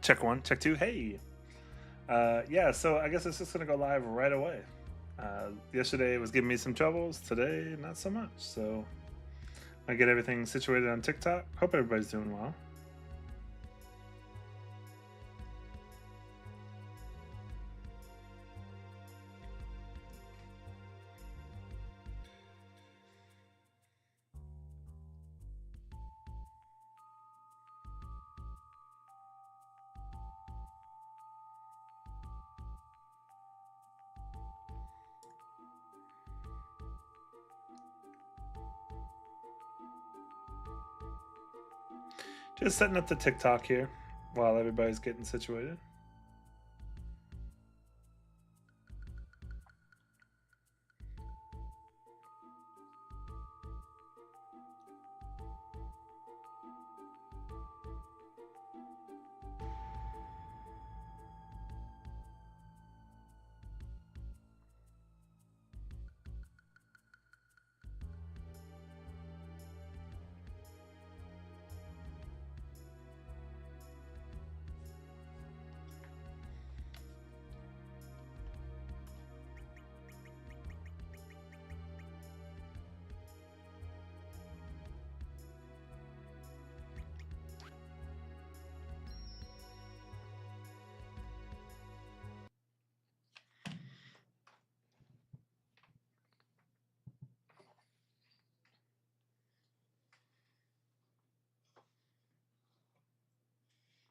Check one, check two. Hey. Yeah, so I guess it's just gonna go live right away. Yesterday it was giving me some troubles. Today, not so much. So I get everything situated on TikTok. Hope everybody's doing well. Just setting up the TikTok here while everybody's getting situated.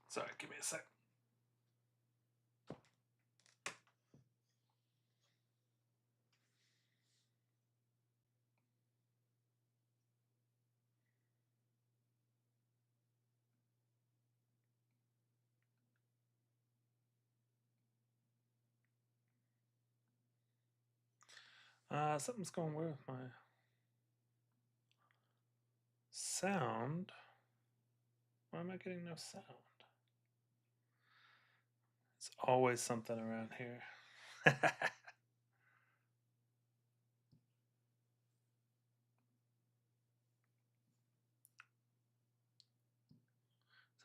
Sorry, give me a sec. Something's going weird with my sound. Why am I getting no sound? It's always something around here.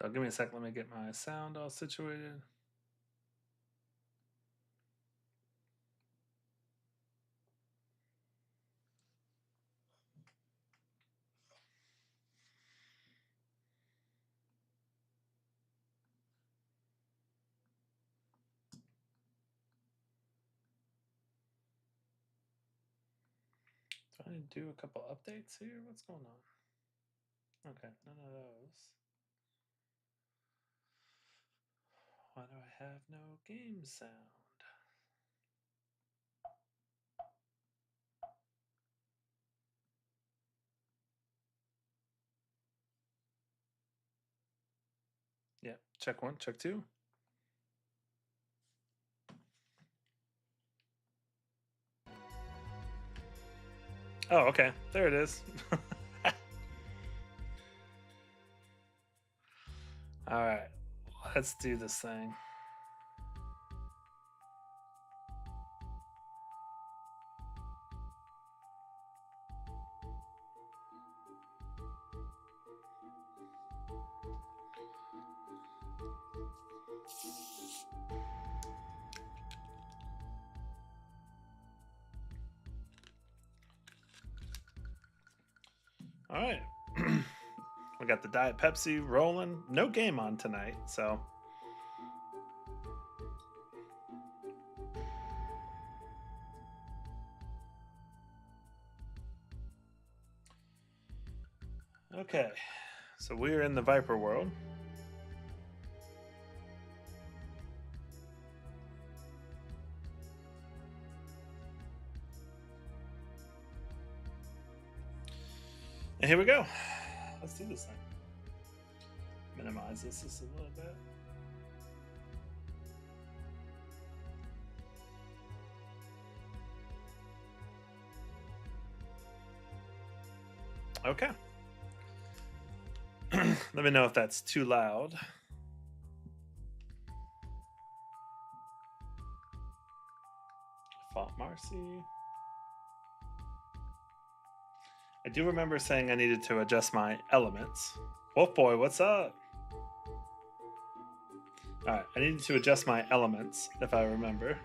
So give me a sec. Let me get my sound all situated. Trying to do a couple updates here. What's going on? Okay, none of those. Why do I have no game sound? Yeah, check one, check two. Oh, okay, there it is. All right, let's do this thing. All right. We got the Diet Pepsi rolling. No game on tonight, so. Okay, so we're in the Viper world. And here we go. Let's do this thing. Minimize this just a little bit. Okay. Let me know if that's too loud. Fault Marcy. I do remember saying I needed to adjust my elements. Wolf Boy, what's up? Alright, I needed to adjust my elements, if I remember.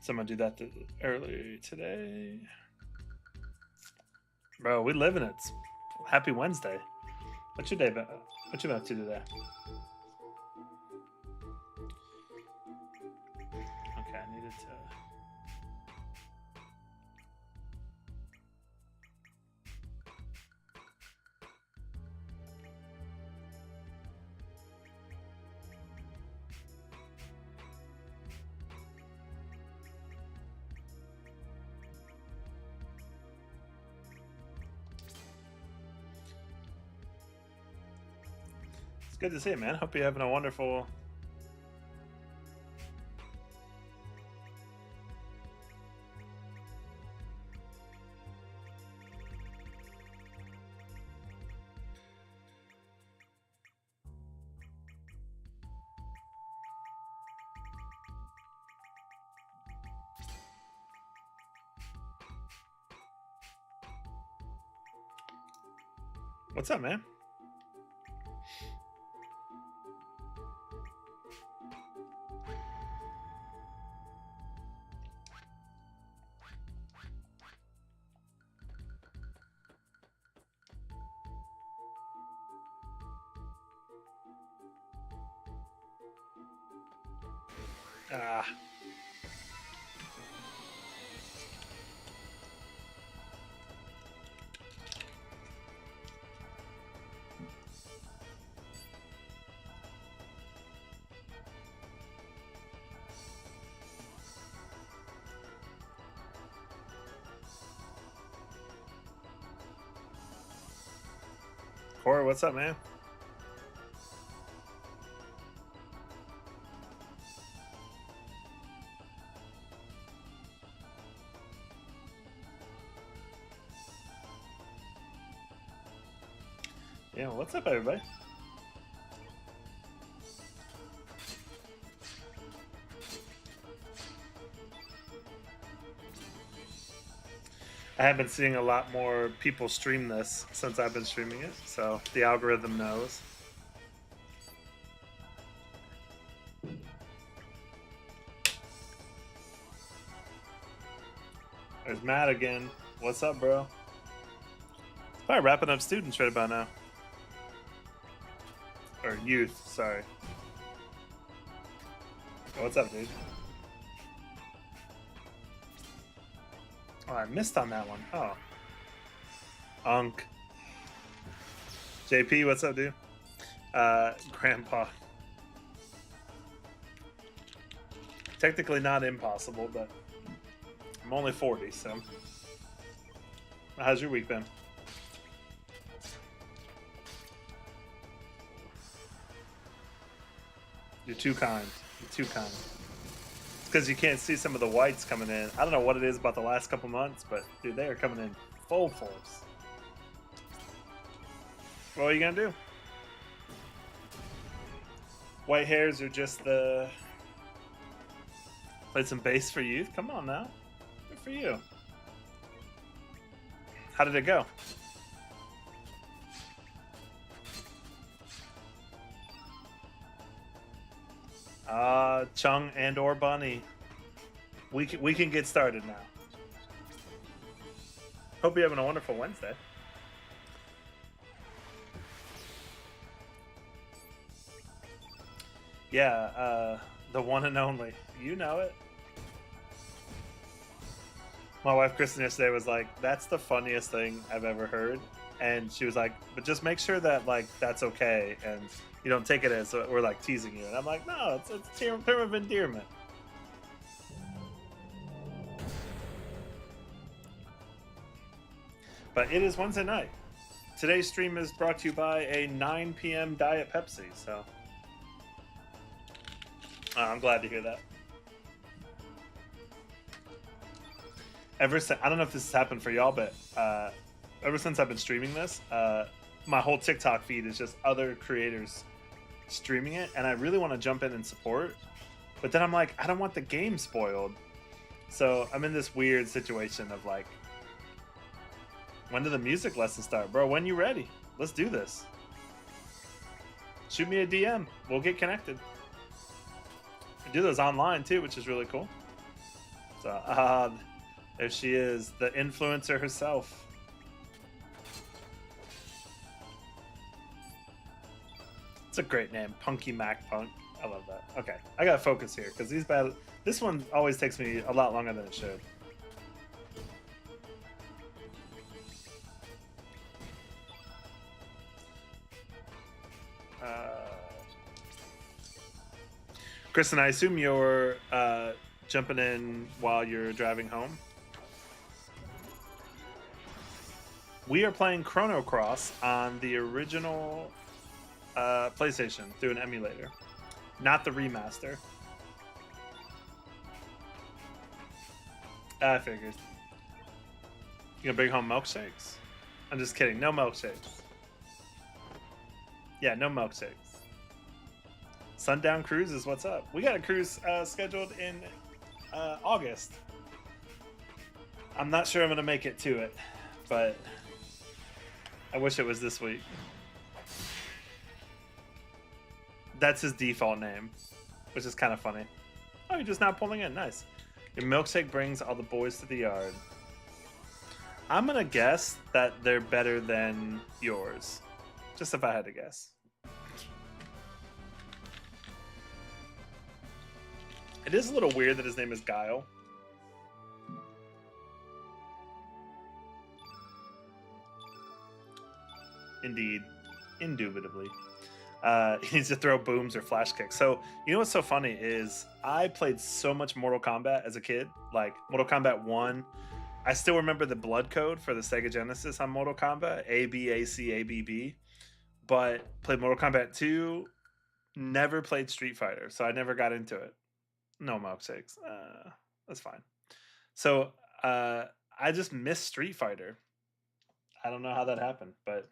Someone do that earlier today. Bro, we live in it. Happy Wednesday. What's your day about? What you been up to today? Okay, I needed to. It's good to see you, man. Hope you're having a wonderful. What's up, man? Ah. Corey, what's up, man? Yeah, what's up, everybody? I have been seeing a lot more people stream this since I've been streaming it, so the algorithm knows. There's Matt again. What's up, bro? Probably wrapping up students right about now. Or youth, sorry. What's up, dude? Oh, I missed on that one. Oh. Unk. JP, what's up, dude? Grandpa. Technically not impossible, but I'm only 40, so. How's your week been? You're too kind. You're too kind. It's because you can't see some of the whites coming in. I don't know what it is about the last couple months, but dude, they are coming in full force. What are you gonna do? White hairs are just the. Played some bass for youth? Come on now. Good for you. How did it go? Chung and or Bunny. We can get started now. Hope you're having a wonderful Wednesday. Yeah, the one and only. You know it. My wife Kristen yesterday was like, "That's the funniest thing I've ever heard," and she was like, "But just make sure that like that's okay, and you don't take it as we're like teasing you." And I'm like, "No, it's a term of endearment." But it is Wednesday night. Today's stream is brought to you by a 9 p.m. Diet Pepsi. So I'm glad to hear that. Ever since, I don't know if this has happened for y'all, but ever since I've been streaming this, my whole TikTok feed is just other creators streaming it, and I really want to jump in and support, but then I'm like, I don't want the game spoiled, so I'm in this weird situation of like, when do the music lessons start, bro? When you ready? Let's do this. shoot me a DM. We'll get connected. We do those online too, which is really cool. So, there she is, the influencer herself. It's a great name, Punky Mac Punk. I love that. Okay, I gotta focus here because these battles. This one always takes me a lot longer than it should. Kristen, I assume you're jumping in while you're driving home. We are playing Chrono Cross on the original PlayStation through an emulator, not the remaster. I figured. You gonna bring home milkshakes? I'm just kidding. No milkshakes. Yeah, no milkshakes. Sundown Cruise is what's up. We got a cruise scheduled in August. I'm not sure I'm gonna make it to it, but I wish it was this week. That's his default name, which is kind of funny. Oh, you're just not pulling in. Nice. Your milkshake brings all the boys to the yard. I'm gonna guess that they're better than yours. Just if I had to guess. It is a little weird that his name is Guile. Indeed. Indubitably. He needs to throw booms or flash kicks. So, you know what's so funny is I played so much Mortal Kombat as a kid. Like, Mortal Kombat 1. I still remember the blood code for the Sega Genesis on Mortal Kombat. A, B, A, C, A, B, B. But played Mortal Kombat 2. Never played Street Fighter. So I never got into it. No milkshakes. That's fine. So I just missed Street Fighter. I don't know how that happened, but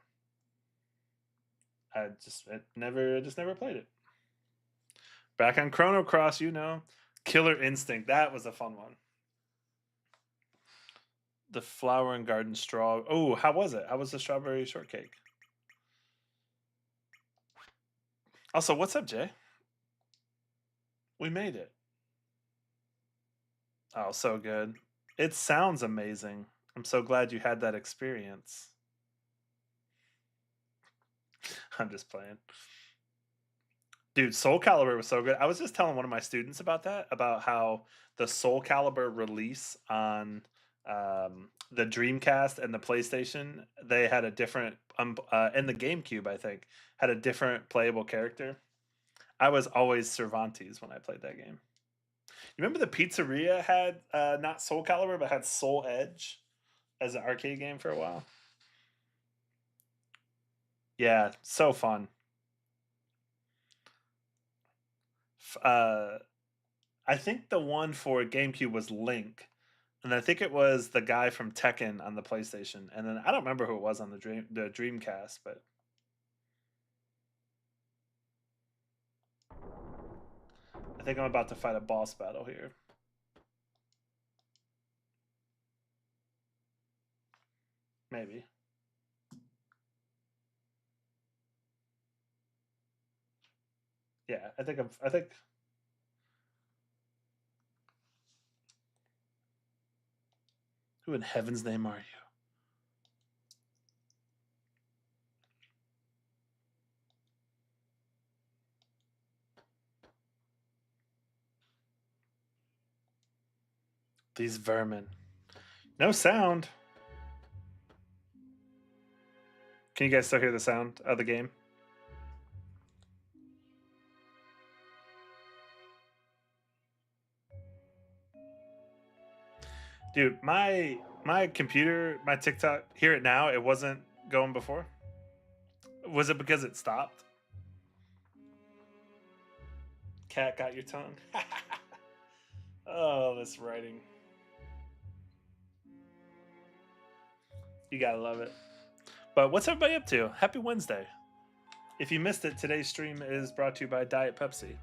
I just never played it. Back on Chrono Cross, you know, Killer Instinct. That was a fun one. The Flower and Garden Straw. Oh, how was it? How was the strawberry shortcake? Also, what's up, Jay? We made it. Oh, so good. It sounds amazing. I'm so glad you had that experience. I'm just playing. Dude, Soul Calibur was so good. I was just telling one of my students about that, about how the Soul Calibur release on the Dreamcast and the PlayStation, they had a different, and the GameCube, I think, had a different playable character. I was always Cervantes when I played that game. You remember the Pizzeria had not Soul Calibur, but had Soul Edge as an arcade game for a while? Yeah, so fun. I think the one for GameCube was Link, and I think it was the guy from Tekken on the PlayStation, and then I don't remember who it was on the Dreamcast, but I think I'm about to fight a boss battle here. Maybe. Yeah, I think. Who in heaven's name are you? These vermin. No sound. Can you guys still hear the sound of the game? Dude, my computer, my TikTok, hear it now, it wasn't going before. Was it because it stopped? Cat got your tongue. Oh, this writing. You gotta love it. But what's everybody up to? Happy Wednesday. If you missed it, today's stream is brought to you by Diet Pepsi.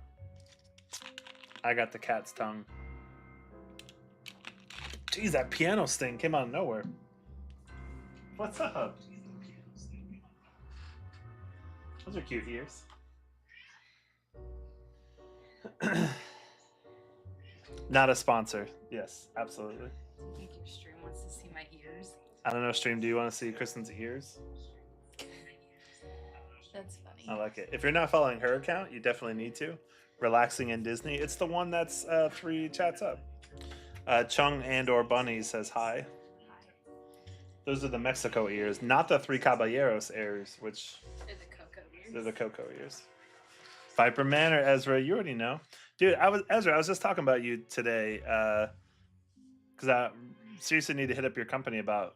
I got the cat's tongue. Jeez, that piano sting came out of nowhere. What's up? Those are cute ears. Not a sponsor. Yes, absolutely. Do you think your stream wants to see my ears? I don't know, stream. Do you want to see Kristen's ears? That's I funny. like it. If you're not following her account, you definitely need to. Relaxing in Disney. It's the one that's 3 chats up. Chung and or Bunny says hi. Those are the Mexico ears, not the Three Caballeros ears, which They're the cocoa ears. they're the Coco ears. Viper Man or Ezra, you already know, dude. Ezra. I was just talking about you today because I seriously need to hit up your company about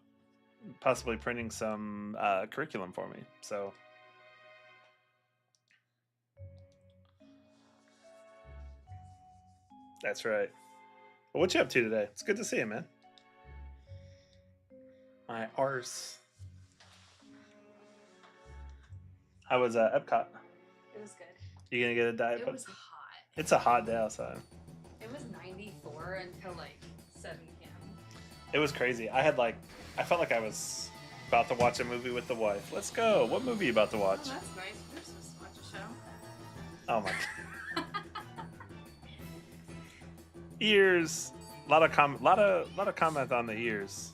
possibly printing some curriculum for me. So that's right. Well, what you up to today? It's good to see you, man. My arse. How was Epcot? It was good. You gonna get a diet? It was hot. It's a hot day outside. It was 94 until like 7 p.m. It was crazy. I felt like I was about to watch a movie with the wife. Let's go. What movie are you about to watch? Oh, that's nice. We're supposed to watch a show. Oh my god. Ears. A lot of comment on the ears.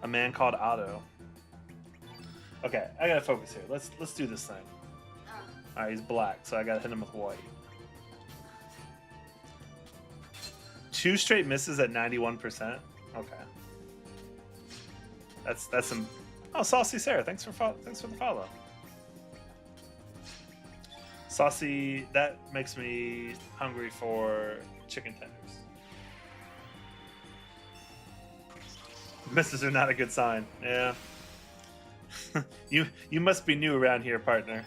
A man called Otto. Okay, I gotta focus here. Let's do this thing. All right, he's black, so I gotta hit him with white. 2 straight misses at 91%. Okay, that's some. Oh, Saucy Sarah, thanks for the follow. Saucy, that makes me hungry for chicken tenders. Misses are not a good sign. Yeah. you must be new around here, partner.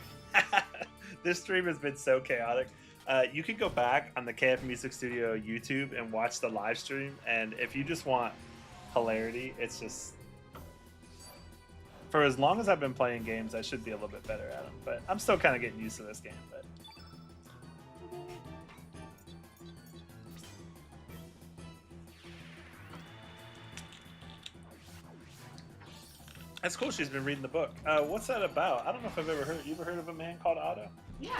This stream has been so chaotic. You can go back on the KF Music Studio YouTube and watch the live stream, and if you just want hilarity, it's just for as long as I've been playing games, I should be a little bit better at them. But I'm still kind of getting used to this game. But that's cool. She's been reading the book. What's that about? I don't know if I've ever heard. You ever heard of a man called Otto? Yeah.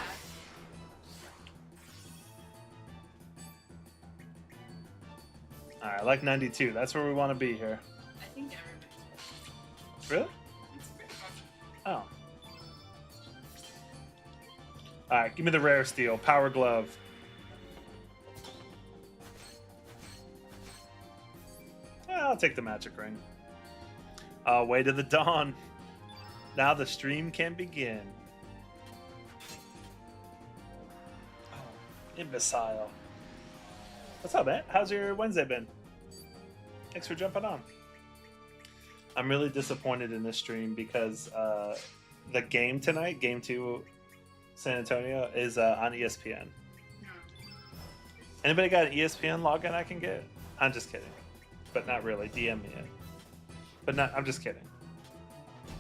All right, I like 92. That's where we want to be here. I think everybody's Really? It's pretty fun. Oh. All right, give me the rare steel. Power glove. I'll take the magic ring. Way to the dawn. Now the stream can begin. Oh, imbecile. What's up, man? How's your Wednesday been? Thanks for jumping on. I'm really disappointed in this stream because the game tonight, Game 2 San Antonio, is on ESPN. Anybody got an ESPN login I can get? I'm just kidding. But not really. DM me it. But not, I'm just kidding.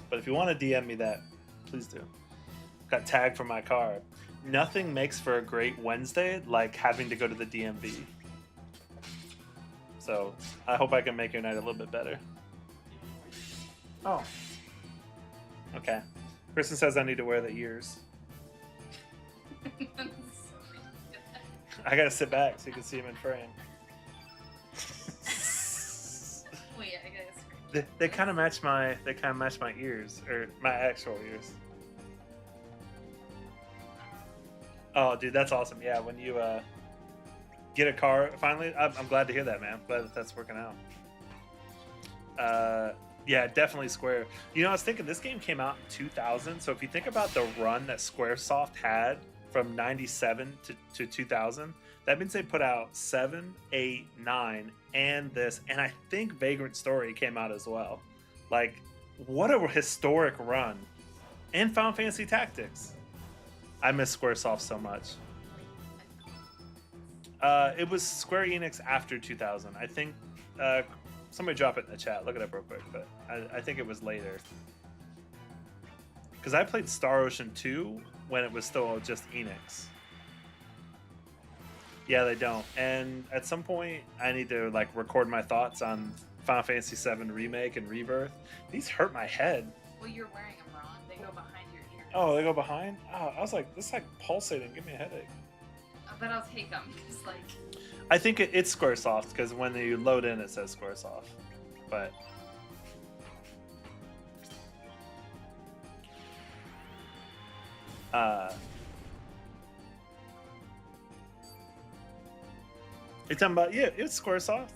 But if you want to DM me that, please do. Got tagged for my car. Nothing makes for a great Wednesday like having to go to the DMV. So I hope I can make your night a little bit better. Oh. Okay. Kristen says I need to wear the ears. I gotta sit back so you can see him in frame. Wait, I gotta scream. They kind of match my ears, or my actual ears. Oh, dude, that's awesome. Yeah, when you get a car finally, I'm glad to hear that, man. Glad that that's working out. Yeah, definitely Square. You know, I was thinking this game came out in 2000, so if you think about the run that Squaresoft had from 97 to 2000, that means they put out 7, 8, 9, and this, and I think Vagrant Story came out as well. Like, what a historic run. And Final Fantasy Tactics. I miss Squaresoft so much. It was Square Enix after 2000. I think somebody drop it in the chat. Look it up real quick. But I think it was later. Because I played Star Ocean 2 when it was still just Enix. Yeah, they don't. And at some point, I need to like record my thoughts on Final Fantasy VII Remake and Rebirth. These hurt my head. Well, you're wearing them wrong. They go behind your ears. Oh, they go behind? Oh, I was like, this is like pulsating. Give me a headache. But I'll take them. Just like. I think it's Squaresoft because when you load in, it says Squaresoft. But you talking about? Yeah, it's Squaresoft.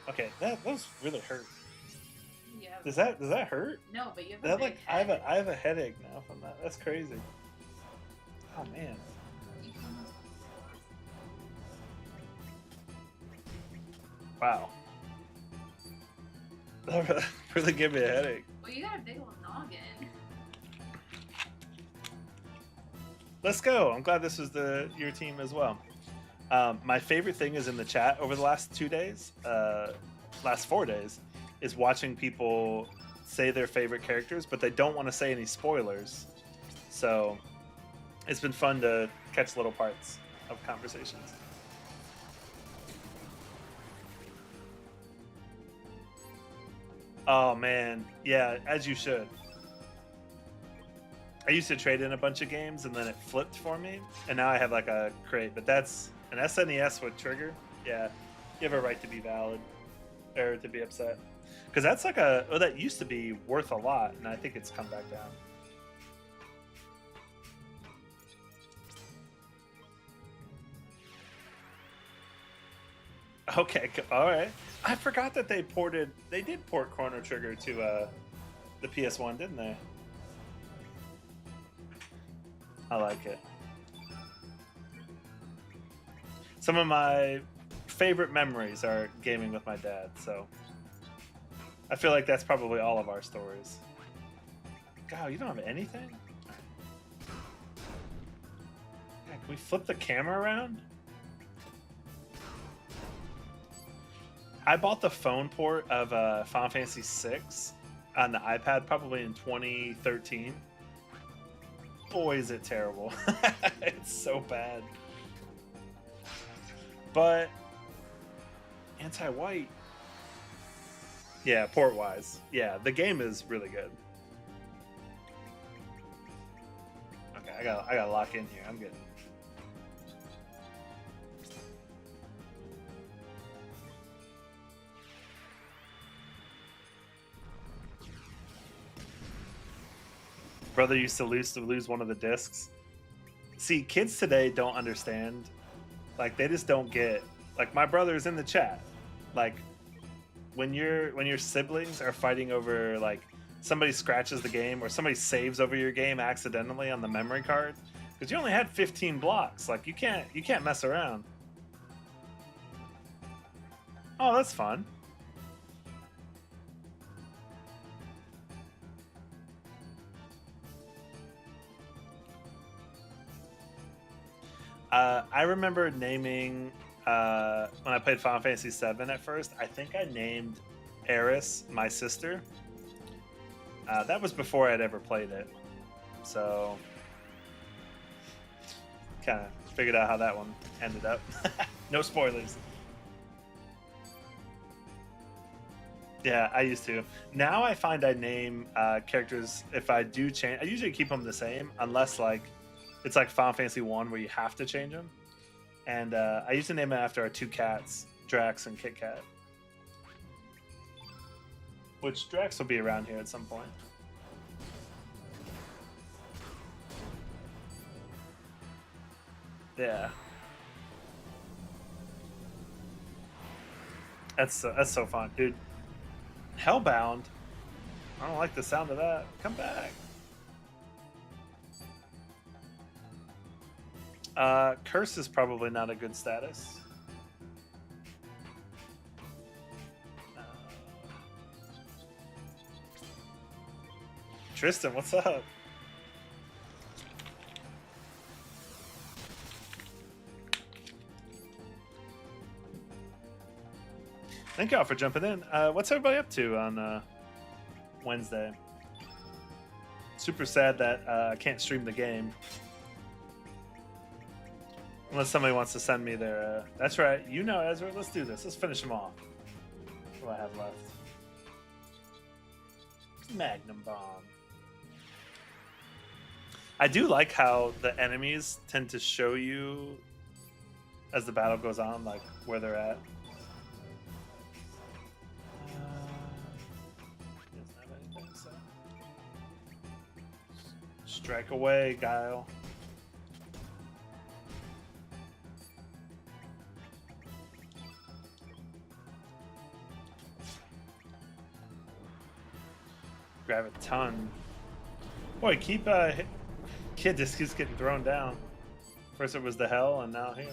Okay, that was really hurt. Yeah. Does that hurt? No, but you have That a big like head. I have a headache now from that. That's crazy. Oh man. Wow. That really gave me a headache. Well, you got a big old noggin. Let's go. I'm glad this was your team as well. My favorite thing is in the chat over the last 2 days, last 4 days, is watching people say their favorite characters, but they don't want to say any spoilers. So it's been fun to catch little parts of conversations. Oh man, yeah, as you should. I used to trade in a bunch of games and then it flipped for me, and now I have like a crate. But that's an SNES with trigger. Yeah, you have a right to be valid or to be upset because that's like that used to be worth a lot, and I think it's come back down. Okay, all right. I forgot that they did port Chrono Trigger to the PS1, didn't they? I like it. Some of my favorite memories are gaming with my dad, so I feel like that's probably all of our stories. God, you don't have anything? Yeah, can we flip the camera around? I bought the phone port of Final Fantasy VI on the iPad probably in 2013. Boy, is it terrible. It's so bad. But anti-white. Yeah, port-wise. Yeah, the game is really good. Okay, I gotta lock in here. I'm good. Brother used to lose one of the discs. See, kids today don't understand. Like they just don't get. Like my brother's in the chat. Like when your siblings are fighting over like somebody scratches the game or somebody saves over your game accidentally on the memory card because you only had 15 blocks. Like you can't mess around. Oh, that's fun. I remember naming when I played Final Fantasy VII at first. I think I named Eris my sister. That was before I'd ever played it, so kind of figured out how that one ended up. No spoilers. Yeah, I used to. Now I find I name characters if I do change. I usually keep them the same unless like it's like Final Fantasy 1 where you have to change them. And I used to name it after our two cats, Drax and Kit Kat. Which Drax will be around here at some point. Yeah. That's so fun, dude. Hellbound. I don't like the sound of that. Come back. Curse is probably not a good status. Tristan, what's up? Thank y'all for jumping in. What's everybody up to on Wednesday? Super sad that I can't stream the game. Unless somebody wants to send me their... that's right. You know, Ezra. Let's do this. Let's finish them off. What do I have left? Magnum bomb. I do like how the enemies tend to show you as the battle goes on, like where they're at. Doesn't have anything, so. Strike away, Guile. Grab a ton. Boy, keep kid just keeps getting thrown down. First it was the hell, and now here.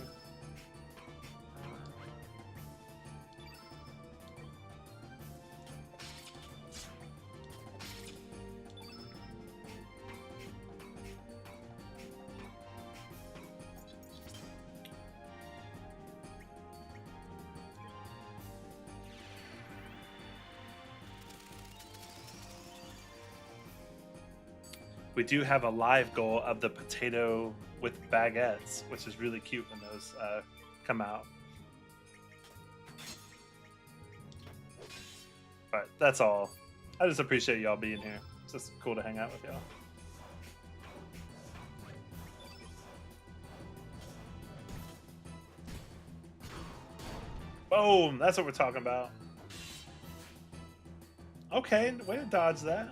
We do have a live goal of the potato with baguettes, which is really cute when those come out. But that's all. I just appreciate y'all being here. It's just cool to hang out with y'all. Boom! That's what we're talking about. Okay, way to dodge that.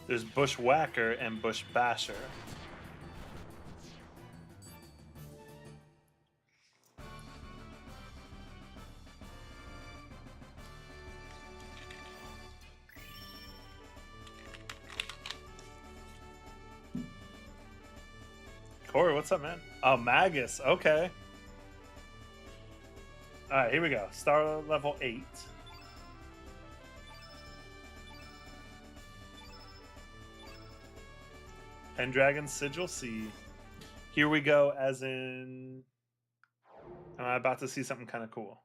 There's Bushwhacker and Bush Basher. Corey, what's up, man? Oh, Magus. Okay. All right, here we go. Star level 8. Pendragon Sigil C. Here we go, as in... Am I about to see something kind of cool?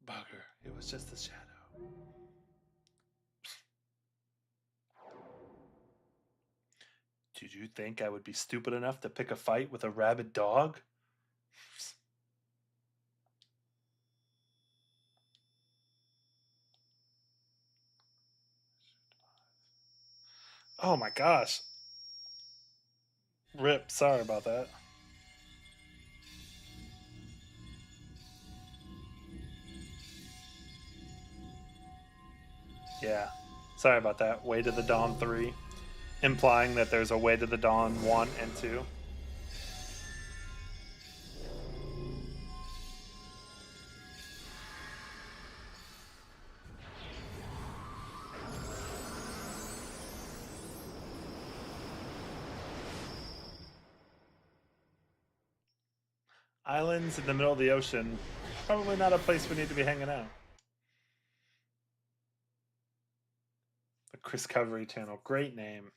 Bugger. It was just a shadow. Did you think I would be stupid enough to pick a fight with a rabid dog? Oh my gosh. Rip, sorry about that. Yeah, sorry about that. Way to the Dawn 3, implying that there's a Way to the Dawn 1 and 2. Islands in the middle of the ocean. Probably not a place we need to be hanging out. The Chris Covery channel. Great name.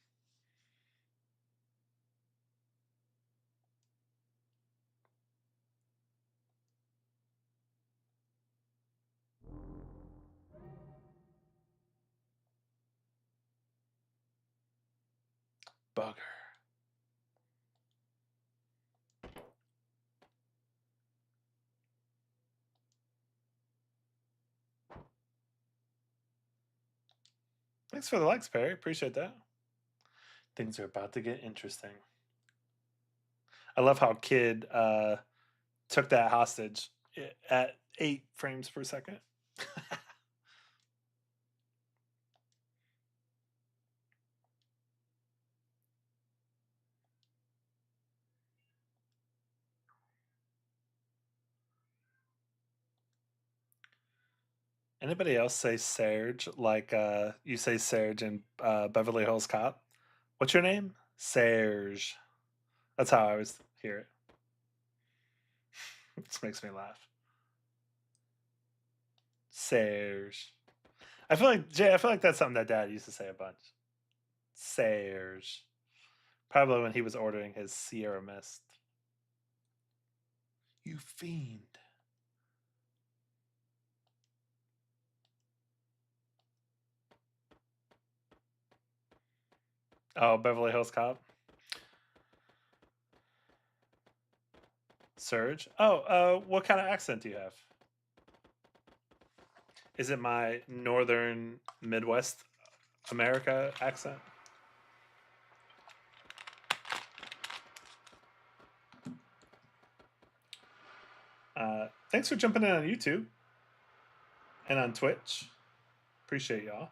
Bugger. Thanks for the likes, Perry. Appreciate that. Things are about to get interesting. I love how Kid took that hostage at 8 frames per second. Anybody else say Serge like you say Serge in Beverly Hills Cop? What's your name? Serge. That's how I always hear it. This makes me laugh. Serge. I feel like Jay. I feel like that's something that Dad used to say a bunch. Serge. Probably when he was ordering his Sierra Mist. You fiend. Oh, Beverly Hills Cop. Surge. Oh, what kind of accent do you have? Is it my northern Midwest America accent? Thanks for jumping in on YouTube and on Twitch. Appreciate y'all.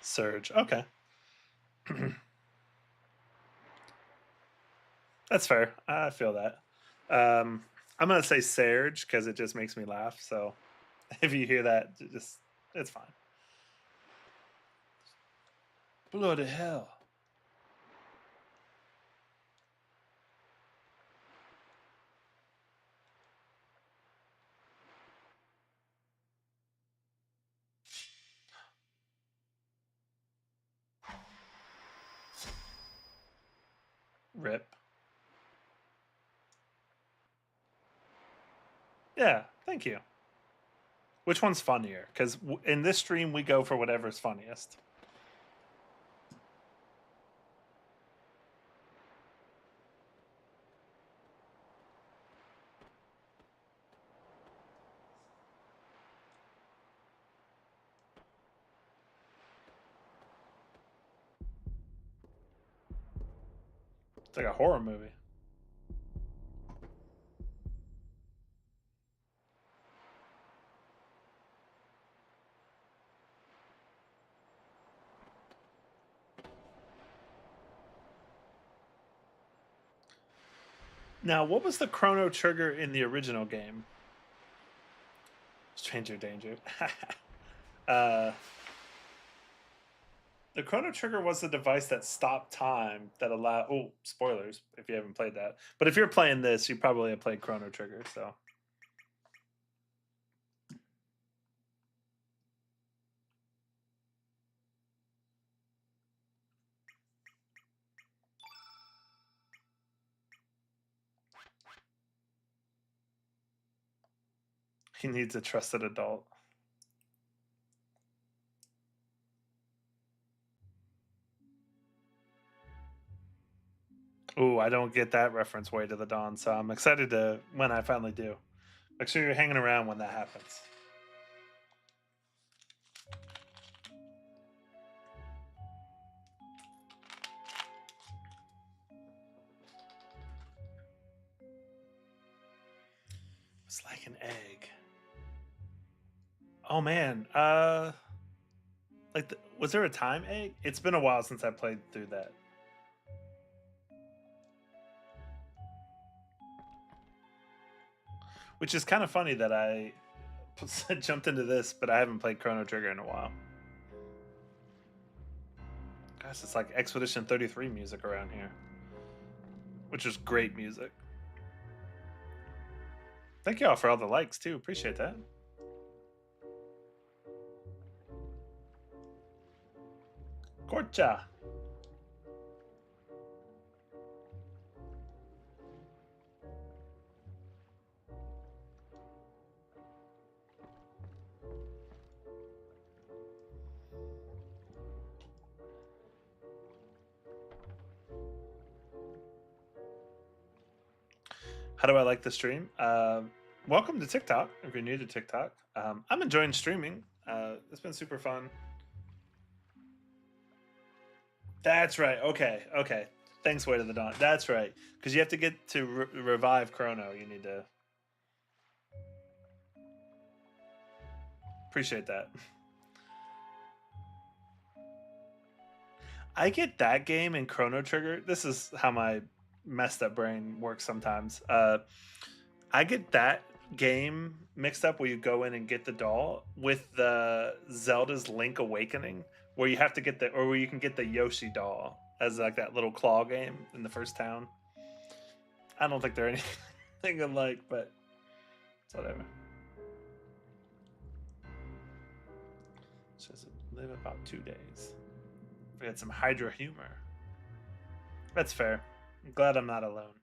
Surge. Okay. That's fair. I feel that. I'm gonna say Serge because it just makes me laugh. So if you hear that, just it's fine. Bloody hell. Rip. Yeah, thank you. Which one's funnier? Because in this stream, we go for whatever's funniest. It's like a horror movie. Now, what was the Chrono trigger in the original game? Stranger Danger. uh, the Chrono trigger was the device that stopped time that allowed. Oh, spoilers if you haven't played that. But if you're playing this, you probably have played Chrono Trigger. So he needs a trusted adult. Ooh, I don't get that reference, Way to the Dawn. So I'm excited to when I finally do. Make sure you're hanging around when that happens. It's like an egg. Oh man, was there a time egg? It's been a while since I played through that. Which is kind of funny that I jumped into this, but I haven't played Chrono Trigger in a while. Gosh, it's like Expedition 33 music around here, which is great music. Thank y'all for all the likes too. Appreciate that. Corcha. How do I like the stream? Welcome to TikTok. If you're new to TikTok, I'm enjoying streaming. It's been super fun. That's right. Okay. Okay. Thanks, Way to the Dawn. That's right. Because you have to get to revive Chrono. You need to. Appreciate that. I get that game in Chrono Trigger. This is how my messed up brain works sometimes. I get that game mixed up where you go in and get the doll with the Zelda's Link Awakening, where you have to get or where you can get the Yoshi doll as like that little claw game in the first town. I don't think they're anything alike, but it's whatever. Says live about 2 days. We had some Hydra humor. That's fair. I'm glad I'm not alone.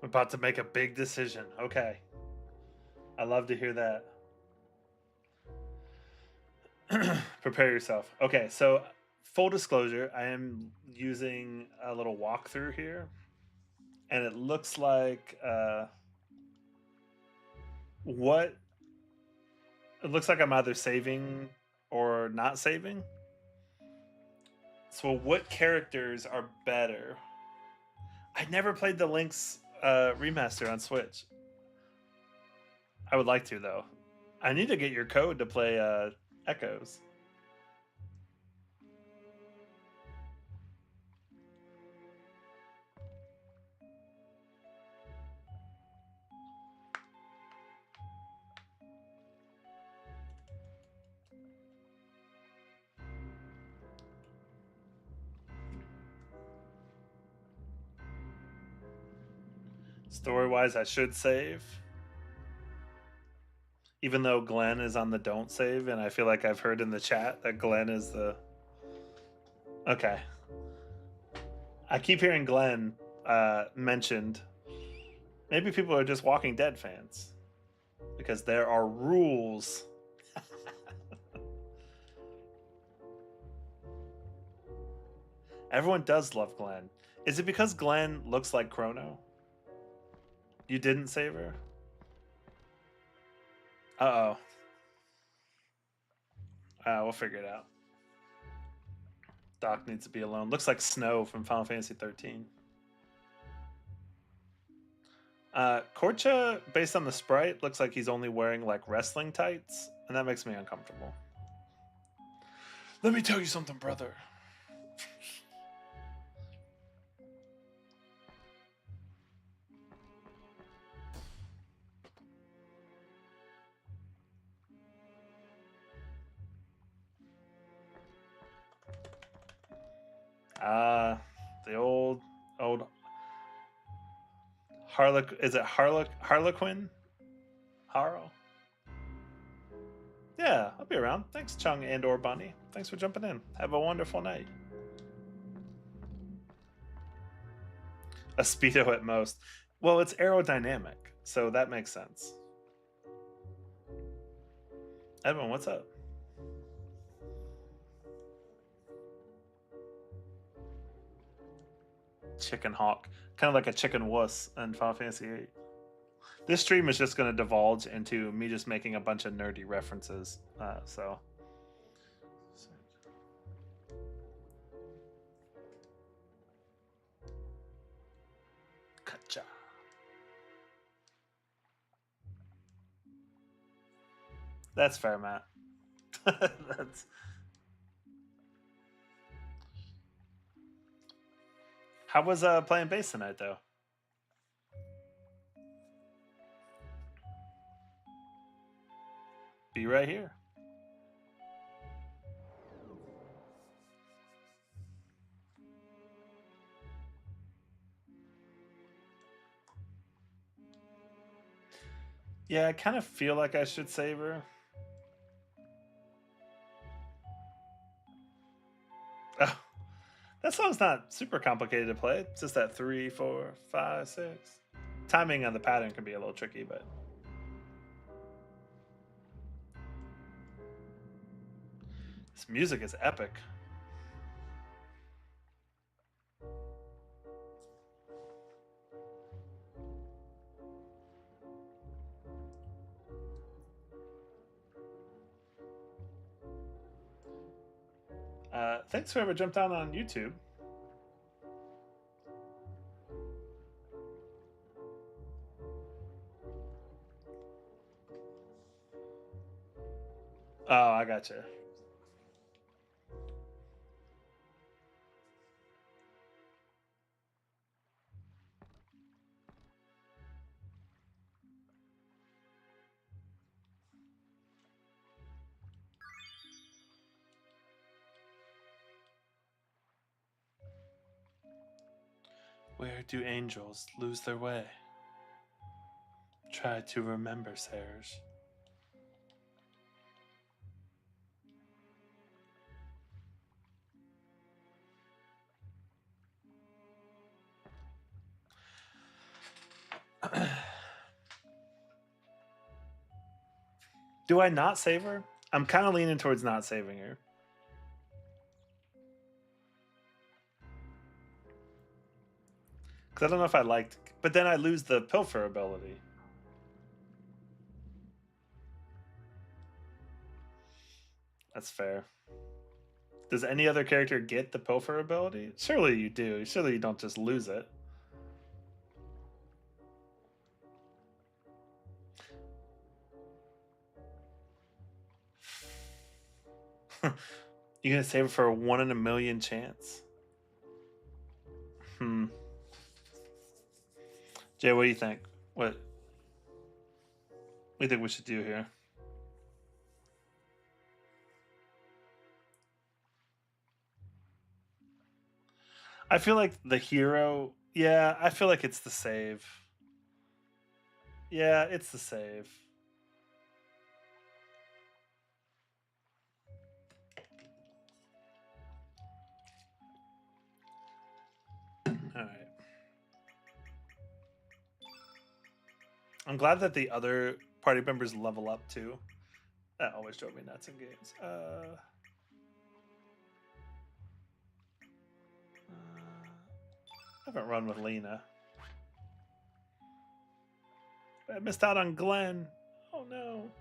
About to make a big decision. Okay. I love to hear that. Prepare yourself. Okay, so full disclosure, I am using a little walkthrough here, and it looks like what it looks like I'm either saving or not saving. So, what characters are better? I never played the Link's remaster on Switch. I would like to though. I need to get your code to play Echoes. Story wise, I should save. Even though Glenn is on the don't save, and I feel like I've heard in the chat that Glenn is the. Okay. I keep hearing Glenn mentioned. Maybe people are just Walking Dead fans. Because there are rules. Everyone does love Glenn. Is it because Glenn looks like Chrono? You didn't save her? Uh-oh. We'll figure it out. Doc needs to be alone. Looks like Snow from Final Fantasy 13. Korcha, based on the sprite, looks like he's only wearing like wrestling tights, and that makes me uncomfortable. Let me tell you something, brother. The old is it Harlequin? Harl? Yeah, I'll be around. Thanks, Chung and or Bunny. Thanks for jumping in. Have a wonderful night. A Speedo at most. Well, it's aerodynamic, so that makes sense. Edwin, what's up? Chicken Hawk. Kind of like a chicken wuss in Final Fantasy VIII. This stream is just going to divulge into me just making a bunch of nerdy references. So. Gotcha. That's fair, Matt. That's. How was playing bass tonight, though? Be right here. Yeah, I kind of feel like I should save her. Oh, that song's not super complicated to play. It's just that 3, 4, 5, 6. Timing on the pattern can be a little tricky, but. This music is epic. Thanks for whoever jumped on YouTube. Oh, I gotcha. Where do angels lose their way? Try to remember, Serge. Do I not save her? I'm kind of leaning towards not saving her. Because I don't know if I liked... But then I lose the pilfer ability. That's fair. Does any other character get the pilfer ability? Surely you do. Surely you don't just lose it. You're gonna save it for a 1 in a million chance. Jay, what do you think? What do you think we should do here? I feel like the hero... Yeah, I feel like it's the save. Yeah, it's the save. Alright. I'm glad that the other party members level up too. That always drove me nuts in games. I haven't run with Lena. I missed out on Glenn. Oh no.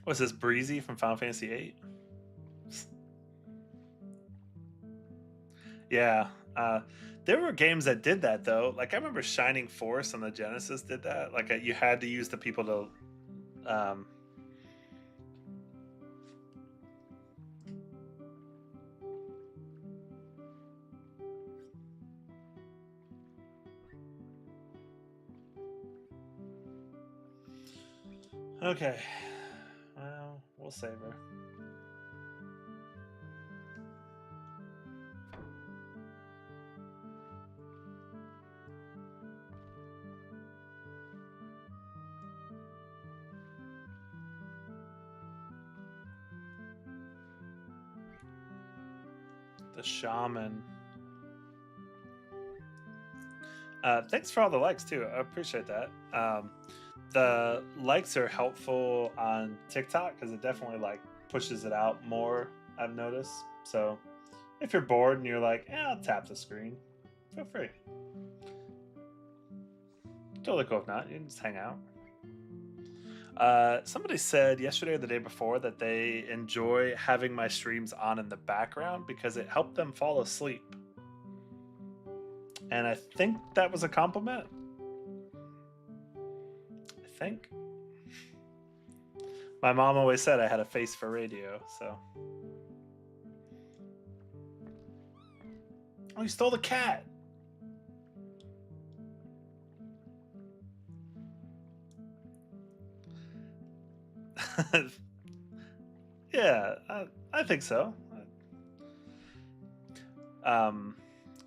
What's this, Breezy from Final Fantasy VIII? Yeah. There were games that did that though. Like I remember Shining Force on the Genesis did that. Like you had to use the people to Okay. Well, we'll save her. The Shaman. Thanks for all the likes too. I appreciate that. The likes are helpful on TikTok because it definitely like pushes it out more, I've noticed. So if you're bored and you're like, I'll tap the screen, feel free. Totally cool if not. You can just hang out. Somebody said yesterday or the day before that they enjoy having my streams on in the background because it helped them fall asleep. And I think that was a compliment. I think. My mom always said I had a face for radio, so. Oh, you stole the cat. Yeah, I think so.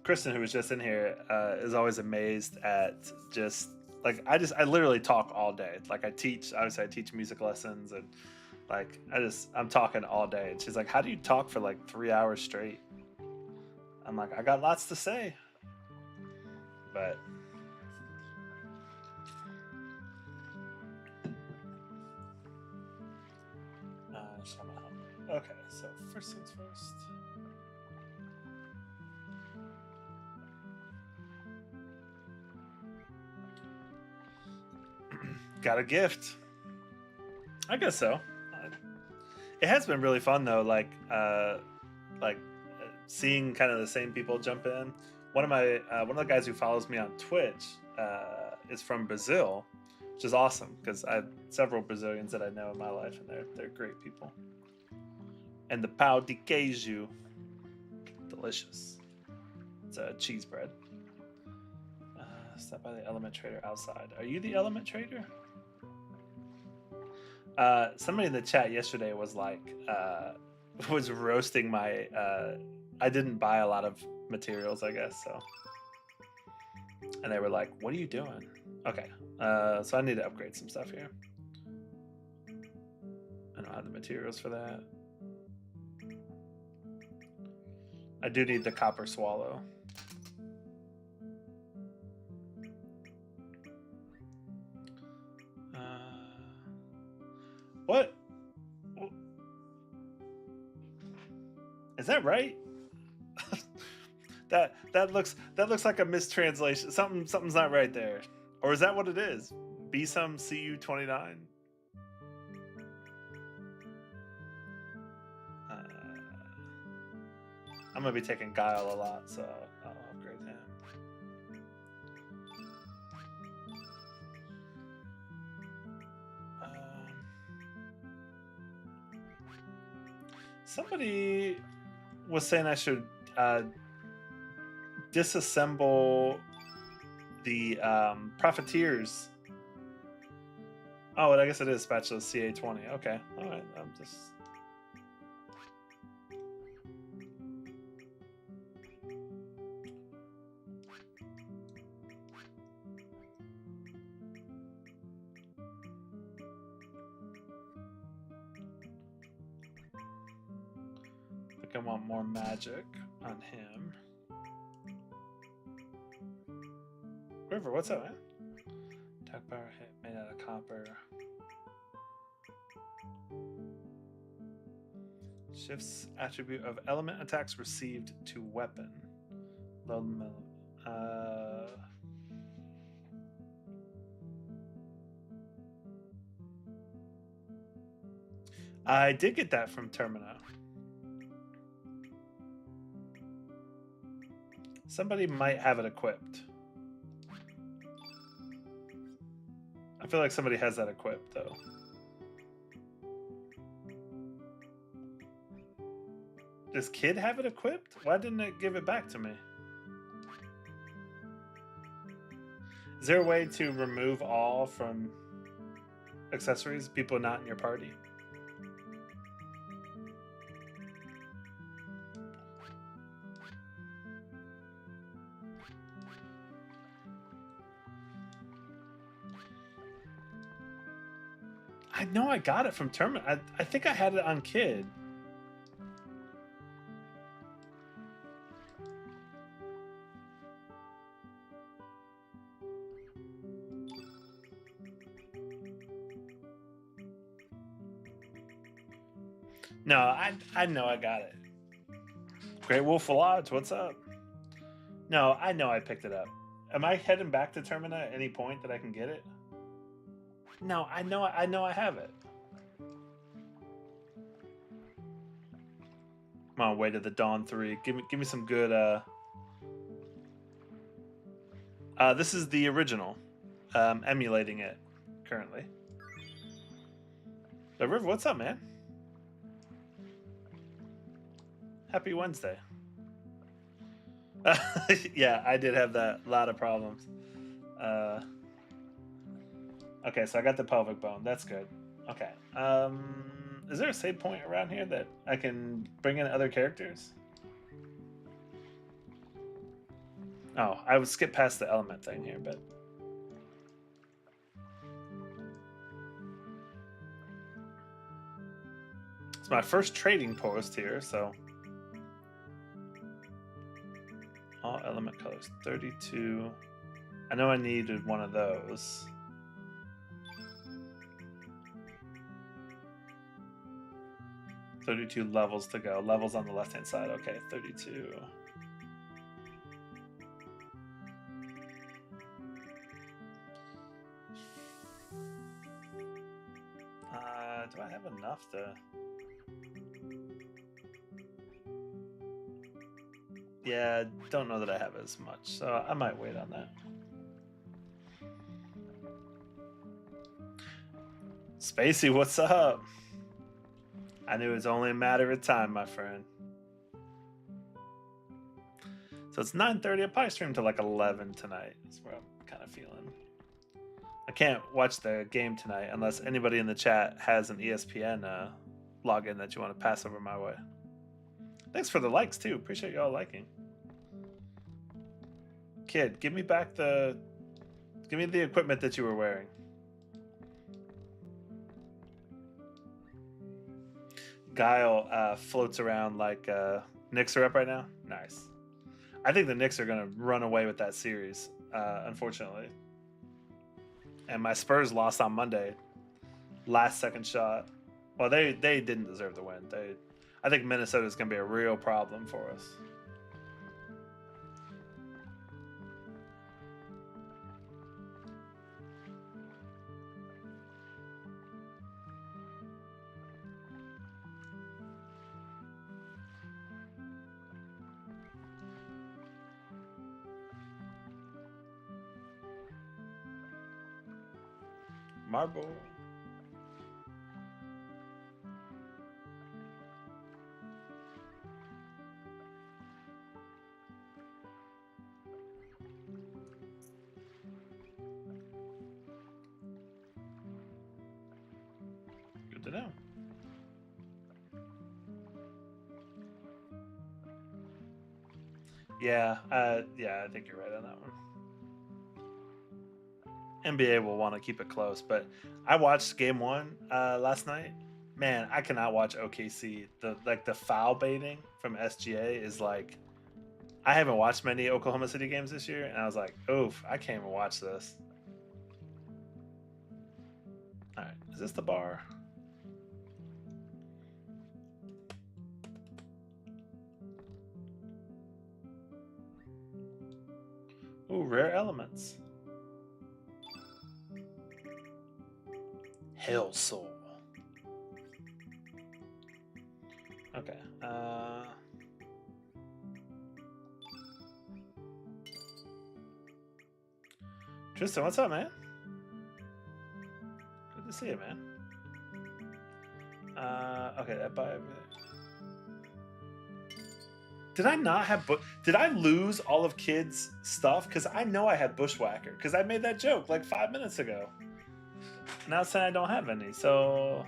Kristen, who was just in here, is always amazed at just like I literally talk all day. Like I teach music lessons and like I'm talking all day. And she's like, "How do you talk for like 3 hours straight?" I'm like, "I got lots to say." But okay, so first things first. Got a gift. I guess so. It has been really fun though, like seeing kind of the same people jump in. One of the guys who follows me on Twitch is from Brazil, which is awesome because I have several Brazilians that I know in my life, and they're great people. And the pão de queijo, delicious. It's a cheese bread. Stop by the element trader outside. Are you the element trader? Somebody in the chat yesterday was like, was roasting my. I didn't buy a lot of materials, I guess. So, and they were like, "What are you doing?" Okay, so I need to upgrade some stuff here. I don't have the materials for that. I do need the copper swallow. What? Is that right? that looks like a mistranslation. Something's not right there. Or is that what it is? Be some CU29. I'm gonna be taking Guile a lot, so I'll upgrade him. Somebody was saying I should disassemble the Profiteers. Oh, and I guess it is Spatula CA20. Okay, all right. I'm just. I think I want more magic on him. River, what's up, man? Attack power hit made out of copper. Shifts attribute of element attacks received to weapon. Low I did get that from Termina. Somebody might have it equipped. I feel like somebody has that equipped, though. Does Kid have it equipped? Why didn't it give it back to me? Is there a way to remove all from accessories, people not in your party? I know I got it from Termina. I think I had it on Kid. No, I know I got it. Great Wolf Lodge, what's up? No, I know I picked it up. Am I heading back to Termina at any point that I can get it? No, I know I have it. I'm on way to the Dawn 3. Give me some good this is the original. Emulating it currently. The River, what's up, man? Happy Wednesday. Yeah, I did have that. A lot of problems. Okay, so I got the pelvic bone. That's good. Okay. Is there a save point around here that I can bring in other characters? Oh, I would skip past the element thing here, but... It's my first trading post here, so... All element colors. 32. I know I needed one of those. $32 levels to go. Levels on the left-hand side. Okay, 32. Do I have enough to... Yeah, don't know that I have as much, so I might wait on that. Spacey, what's up? I knew it was only a matter of time, my friend. So it's 9:30. I'll probably stream to like 11 tonight. That's where I'm kind of feeling. I can't watch the game tonight unless anybody in the chat has an ESPN login that you want to pass over my way. Thanks for the likes too. Appreciate y'all liking. Kid, give me back the... Give me the equipment that you were wearing. Guile floats around like Knicks are up right now. Nice. I think the Knicks are going to run away with that series, unfortunately. And my Spurs lost on Monday. Last second shot. Well, they didn't deserve the win. I think Minnesota is going to be a real problem for us. Marble. Good to know. Yeah, I think you're right on that one. NBA will want to keep it close, but I watched game one last night. Man, I cannot watch OKC. The foul baiting from SGA is like, I haven't watched many Oklahoma City games this year, and I was like, oof, I can't even watch this. All right, is this the bar? Ooh, rare elements. Hell Soul. Okay. Tristan, what's up, man? Good to see you, man. Okay, that buy. Did I not have? Did I lose all of kids' stuff? Because I know I had Bushwhacker. Because I made that joke like 5 minutes ago. Now it's saying I don't have any. So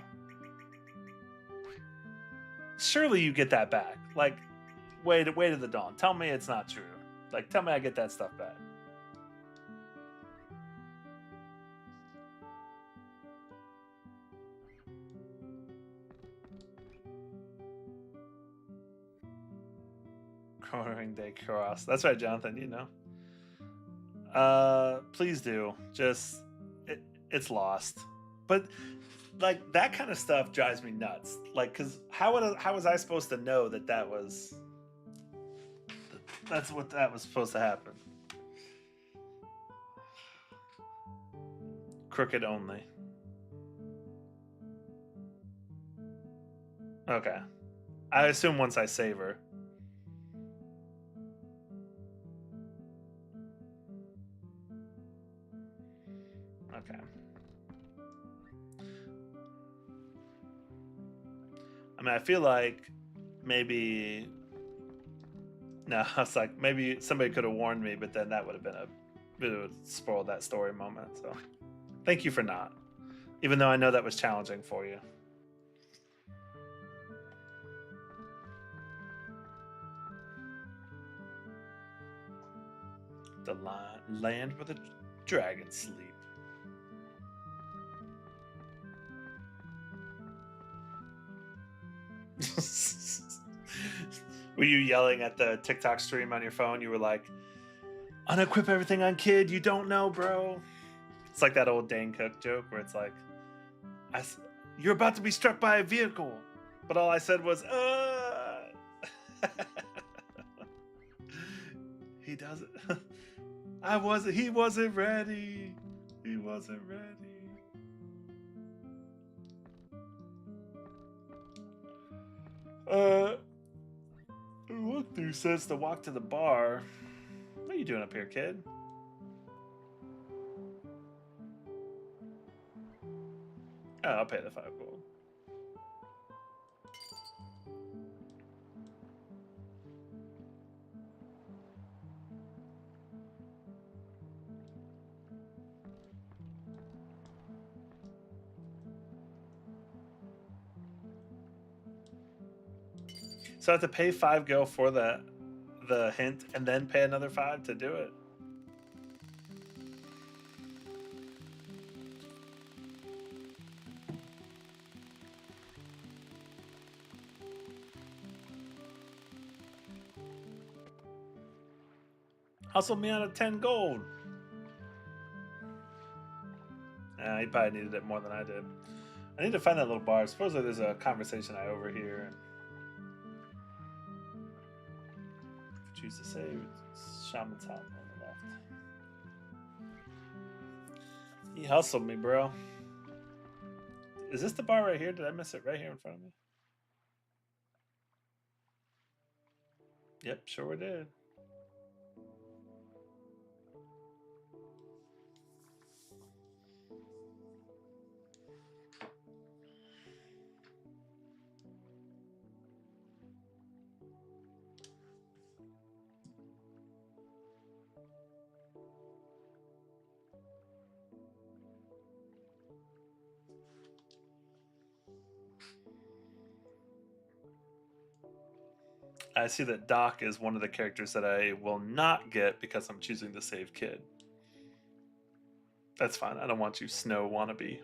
surely you get that back. Like, wait to the dawn. Tell me it's not true. Like, tell me I get that stuff back. Cornering Day Cross. That's right, Jonathan. You know. Please do. Just it's lost. But like that kind of stuff drives me nuts. Like, cause how was I supposed to know that's what that was supposed to happen? Crooked only. Okay. I assume once I save her. Okay. I mean, I feel like maybe. No, it's like maybe somebody could have warned me, but then that would have been it would spoil that story moment. So, thank you for not. Even though I know that was challenging for you. The land where the dragons sleep. Were you yelling at the TikTok stream on your phone? You were like, unequip everything on kid, you don't know, bro. It's like that old Dane Cook joke where it's like, you're about to be struck by a vehicle. But all I said was, He doesn't. He wasn't ready. He wasn't ready. Look through says to walk to the bar. What are you doing up here, kid? Oh, I'll pay the 5 gold. So I have to pay 5 gil for the hint and then pay another 5 to do it. Hustle me out of 10 gold. He probably needed it more than I did. I need to find that little bar. Supposedly there's a conversation I overhear. And if you choose to save, Shaman's Hut on the left. He hustled me, bro. Is this the bar right here? Did I miss it right here in front of me? Yep, sure did. I see that Doc is one of the characters that I will not get because I'm choosing to save Kid. That's fine. I don't want you Snow wannabe.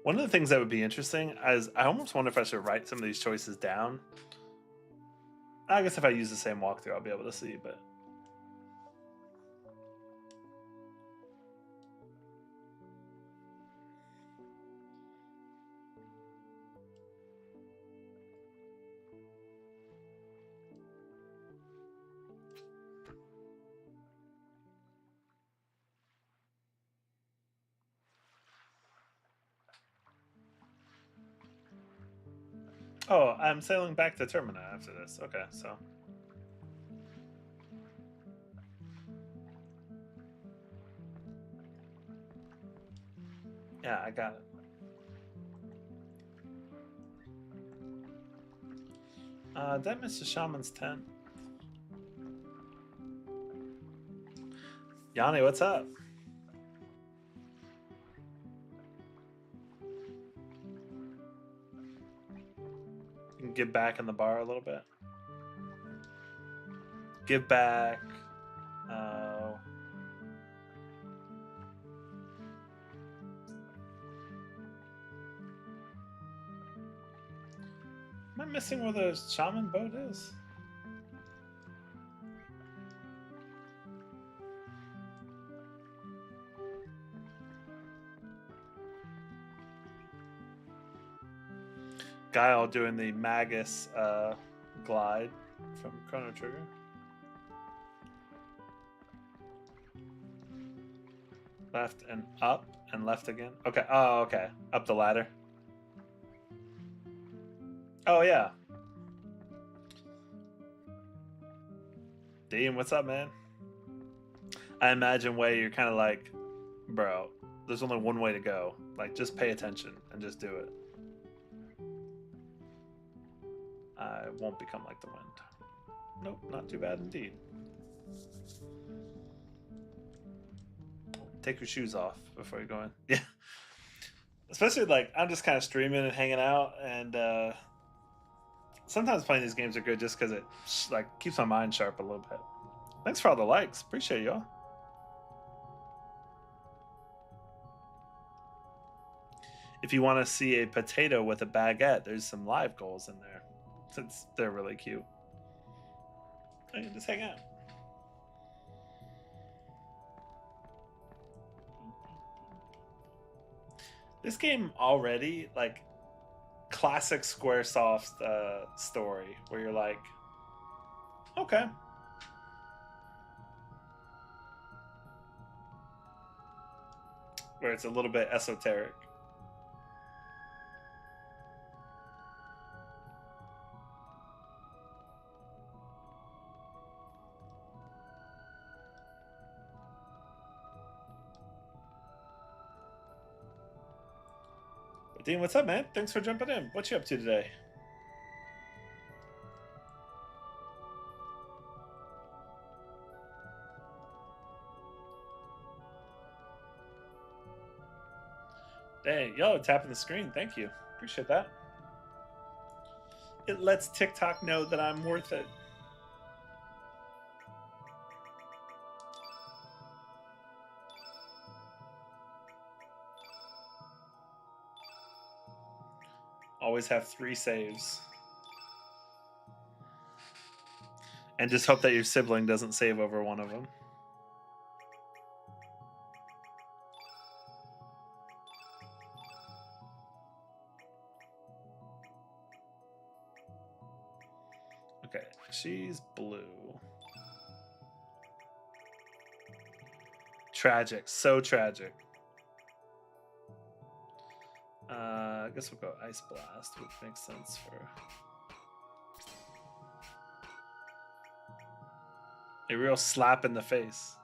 One of the things that would be interesting is I almost wonder if I should write some of these choices down. I guess if I use the same walkthrough, I'll be able to see, but. Oh, I'm sailing back to Termina after this. Okay, so. Yeah, I got it. Did I miss the Shaman's tent? Yanni, what's up? You can give back in the bar a little bit. Give back. Am I missing where the shaman boat is? Guile doing the Magus glide from Chrono Trigger. Left and up and left again. Okay. Oh, okay. Up the ladder. Oh, yeah. Dean, what's up, man? I imagine Way, you're kind of like, bro, there's only one way to go. Like, just pay attention and just do it. I won't become like the wind. Nope, not too bad indeed. Take your shoes off before you go in. Yeah. Especially, like, I'm just kind of streaming and hanging out, and sometimes playing these games are good just because it, like, keeps my mind sharp a little bit. Thanks for all the likes. Appreciate y'all. If you want to see a potato with a baguette, there's some live goals in there. Since they're really cute. I can just hang out. This game already, like, classic Squaresoft story where you're like, okay. Where it's a little bit esoteric. Dean, what's up, man? Thanks for jumping in. What you up to today? Dang, yo, tapping the screen. Thank you. Appreciate that. It lets TikTok know that I'm worth it. Always have 3 saves. And just hope that your sibling doesn't save over one of them. Okay, she's blue. Tragic, so tragic. I guess we'll go Ice Blast, which makes sense for a real slap in the face.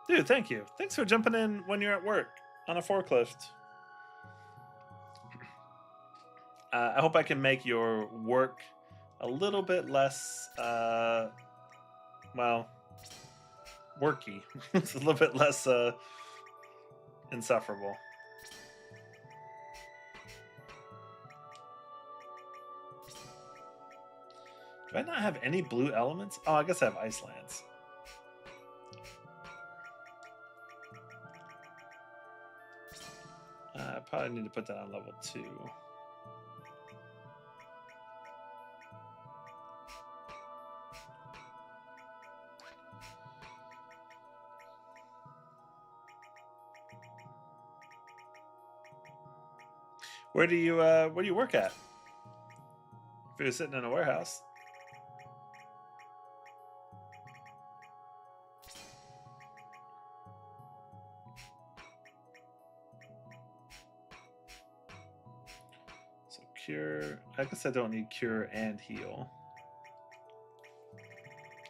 Dude, thank you. Thanks for jumping in when you're at work on a forklift. I hope I can make your work a little bit less, well, worky. It's a little bit less insufferable. Do I not have any blue elements? Oh, I guess I have Ice Lance. I probably need to put that on level 2. Where do you work at? If you're sitting in a warehouse. So cure. I guess I don't need cure and heal.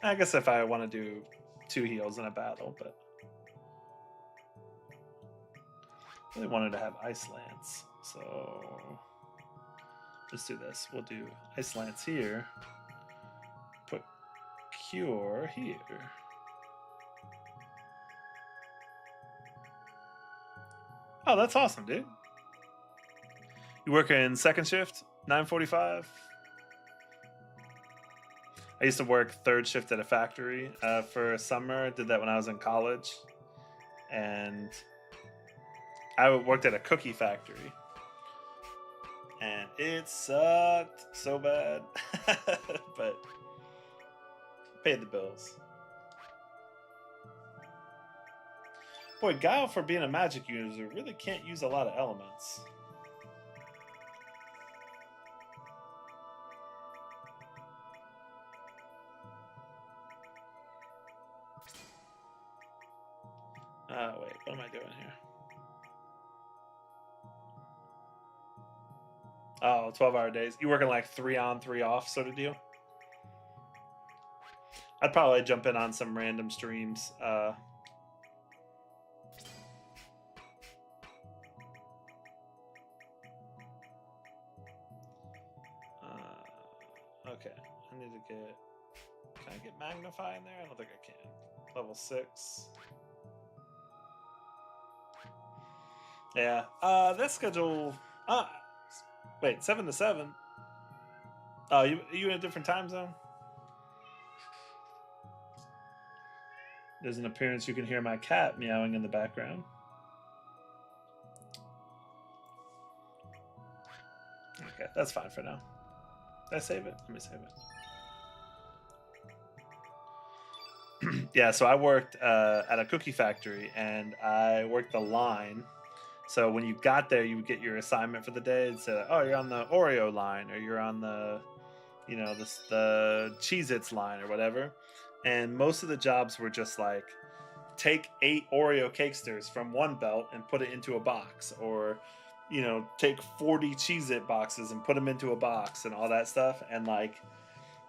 I guess if I want to do 2 heals in a battle, but I really wanted to have Ice Lance. So let's do this. We'll do Ice Lance here. Put Cure here. Oh, that's awesome, dude. You work in second shift, 9:45. I used to work third shift at a factory for a summer. Did that when I was in college, and I worked at a cookie factory, and it sucked so bad, but paid the bills. Boy, Guile, for being a magic user, really can't use a lot of elements. Wait, what am I doing here? Oh, 12-hour days. You working like 3 on, 3 off sort of deal? I'd probably jump in on some random streams. Okay, I need to get... Can I get Magnify in there? I don't think I can. Level 6. Yeah, that schedule... wait, 7 to 7? Oh, you in a different time zone? There's an appearance you can hear my cat meowing in the background. Okay, that's fine for now. Did I save it? Let me save it. Yeah, so I worked at a cookie factory, and I worked the line. So when you got there, you would get your assignment for the day and say, "Oh, you're on the Oreo line, or you're on the, the Cheez-Its line, or whatever." And most of the jobs were just like, take 8 Oreo cakesters from one belt and put it into a box, or take 40 Cheez-It boxes and put them into a box, and all that stuff. And like,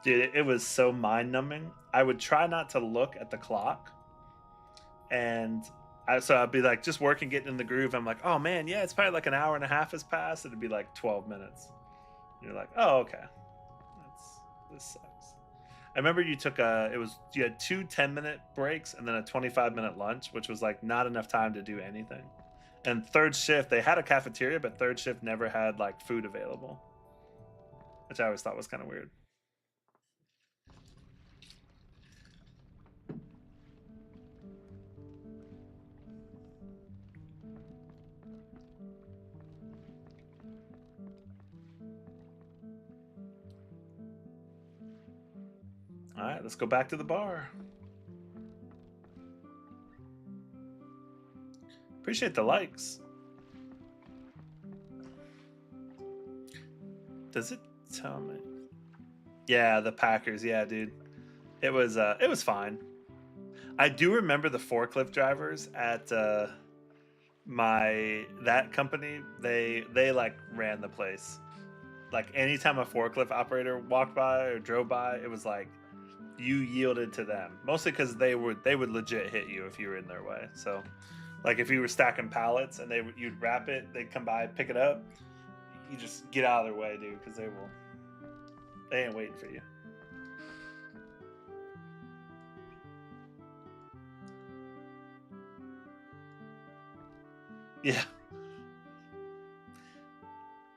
dude, it was so mind-numbing. I would try not to look at the clock, and so I'd be like just working, getting in the groove. I'm like, oh man, yeah, it's probably like an hour and a half has passed. It'd be like 12 minutes. And you're like, oh, okay. This sucks. I remember you had 2 10-minute breaks and then a 25-minute lunch, which was like not enough time to do anything. And third shift, they had a cafeteria, but third shift never had like food available, which I always thought was kind of weird. All right, let's go back to the bar. Appreciate the likes. Does it tell me? Yeah, the Packers. Yeah, dude. It was fine. I do remember the forklift drivers at that company. They like ran the place. Like anytime a forklift operator walked by or drove by, it was like you yielded to them. Mostly because they would legit hit you if you were in their way. So, like if you were stacking pallets and you'd wrap it, they'd come by, pick it up. You just get out of their way, dude, because they ain't waiting for you. Yeah.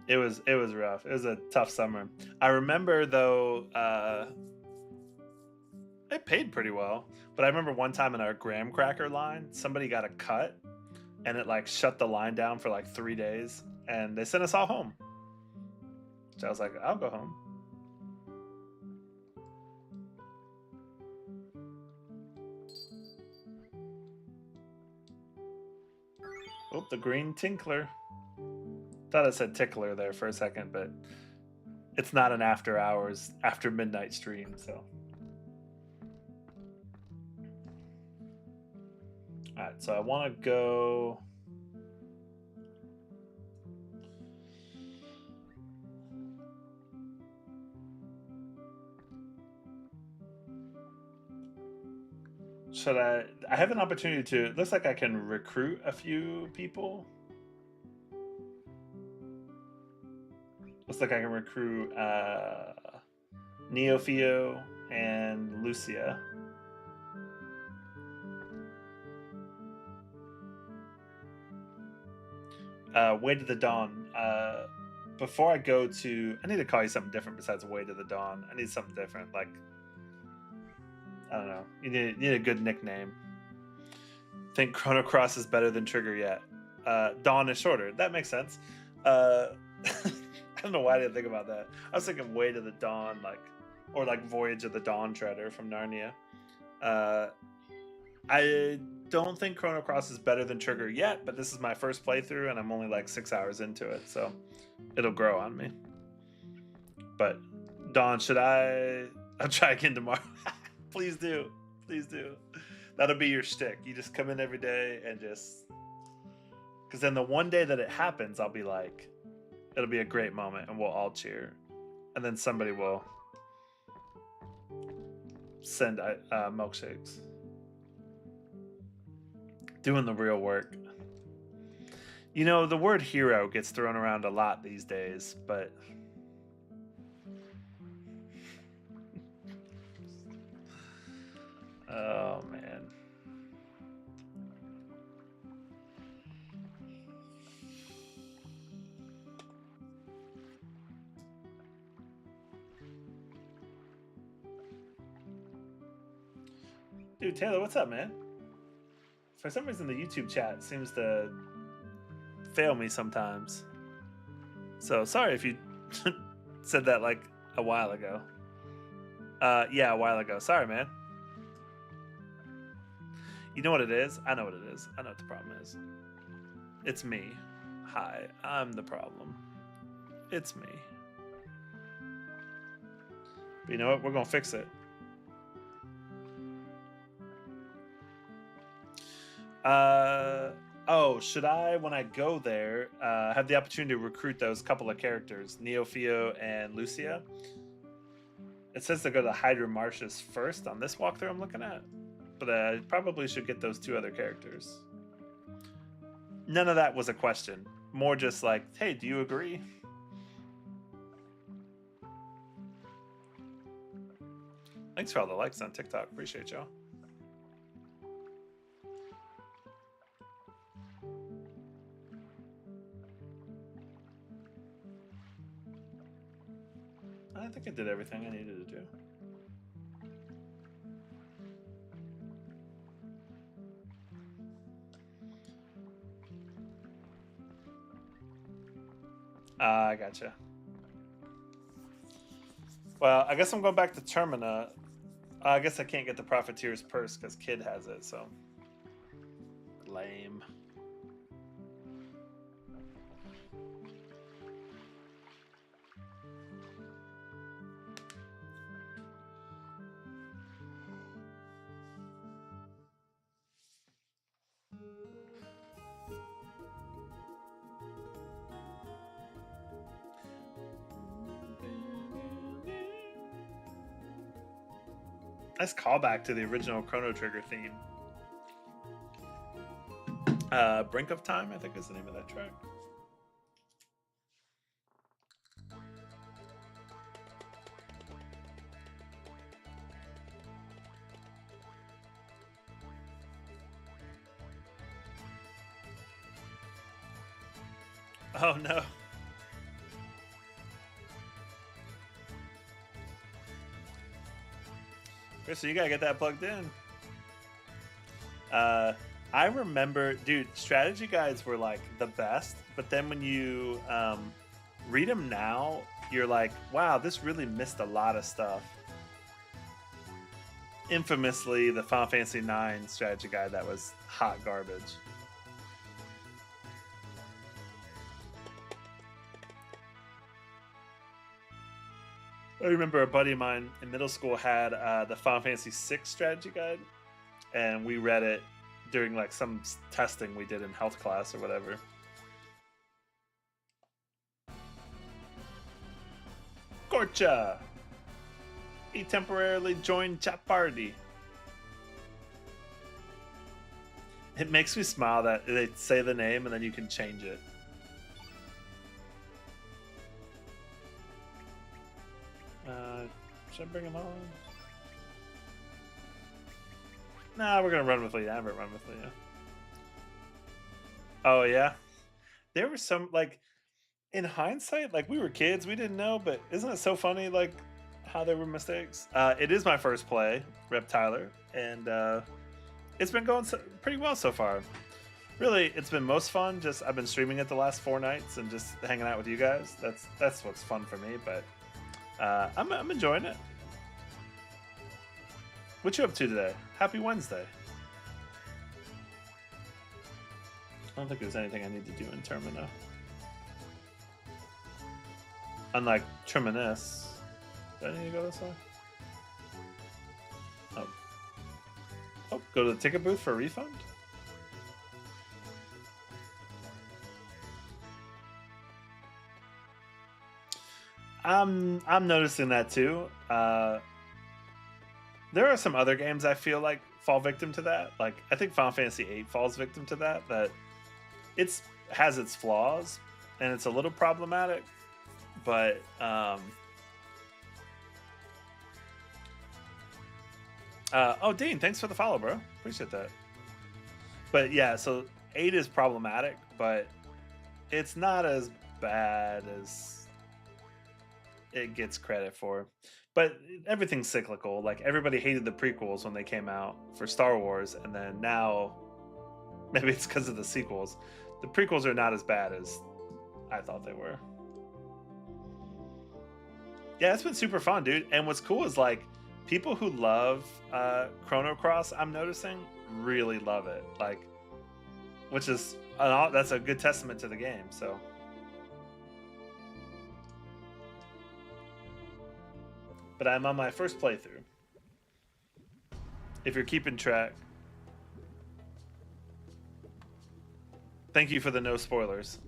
It was rough. It was a tough summer. I remember though, it paid pretty well. But I remember one time in our graham cracker line, somebody got a cut, and it like shut the line down for like 3 days, and they sent us all home. So I was like, I'll go home. Oh, the green tinkler. Thought it said tickler there for a second, but it's not an after hours, after midnight stream, so. Alright, so I want to go. Should I have an opportunity to. It looks like I can recruit a few people. Looks like I can recruit Neofio and Lucia. Way to the Dawn. Before I go to, I need to call you something different besides Way to the Dawn. I need something different. Like, I don't know. You need a good nickname. Think Chrono Cross is better than Trigger yet. Dawn is shorter. That makes sense. I don't know why I didn't think about that. I was thinking Way to the Dawn, or like Voyage of the Dawn Treader from Narnia. I don't think Chrono Cross is better than Trigger yet, but this is my first playthrough, and I'm only like 6 hours into it, so it'll grow on me. But Dawn, I'll try again tomorrow. Please do. Please do. That'll be your shtick. You just come in every day and just... Because then the one day that it happens, I'll be like, it'll be a great moment, and we'll all cheer. And then somebody will send milkshakes. Doing the real work. You know, the word hero gets thrown around a lot these days, but... Oh, man. Dude, Taylor, what's up, man? For some reason, the YouTube chat seems to fail me sometimes. So, sorry if you said that like a while ago. Yeah, a while ago. Sorry, man. You know what it is? I know what it is. I know what the problem is. It's me. Hi, I'm the problem. It's me. But you know what? We're going to fix it. Should I, when I go there, have the opportunity to recruit those couple of characters, Neofio and Lucia? It says to go to Hydra Marshes first on this walkthrough I'm looking at, but I probably should get those 2 other characters. None of that was a question. More just like, hey, do you agree? Thanks for all the likes on TikTok. Appreciate y'all. I think I did everything I needed to do. I gotcha. Well, I guess I'm going back to Termina. I guess I can't get the Profiteer's Purse because Kid has it, so. Lame. Nice callback to the original Chrono Trigger theme. Brink of Time, I think is the name of that track. Oh no. Chris, so you gotta get that plugged in. I remember, dude, strategy guides were like the best, but then when you read them now, you're like, wow, this really missed a lot of stuff. Infamously, the Final Fantasy IX strategy guide that was hot garbage. I remember a buddy of mine in middle school had the Final Fantasy VI strategy guide, and we read it during like some testing we did in health class or whatever. Gorcha! He temporarily joined chat party. It makes me smile that they say the name and then you can change it. Should I bring him on? Nah, we're gonna run with Leah. I'm gonna run with Leah. Oh yeah, there were some like, in hindsight, like we were kids, we didn't know, but isn't it so funny like how there were mistakes? It is my first play, Rep Tyler, and it's been going pretty well so far. Really, it's been most fun. Just I've been streaming it the last 4 nights and just hanging out with you guys. That's what's fun for me, but. I'm enjoying it. What you up to today? Happy Wednesday. I don't think there's anything I need to do in Termina. Unlike Terminus. Do I need to go this way? Oh. Oh, go to the ticket booth for a refund? I'm noticing that too. There are some other games I feel like fall victim to that. Like I think Final Fantasy VIII falls victim to that. That has its flaws and it's a little problematic, but oh Dean, thanks for the follow, bro. Appreciate that. But yeah, so 8 is problematic, but it's not as bad as it gets credit for. But everything's cyclical. Like everybody hated the prequels when they came out for Star Wars, and then now maybe it's because of the sequels. The prequels are not as bad as I thought they were. Yeah, it's been super fun, dude. And what's cool is like people who love Chrono Cross, I'm noticing, really love it. Like, which is that's a good testament to the game. So. But I'm on my first playthrough. If you're keeping track. Thank you for the no spoilers.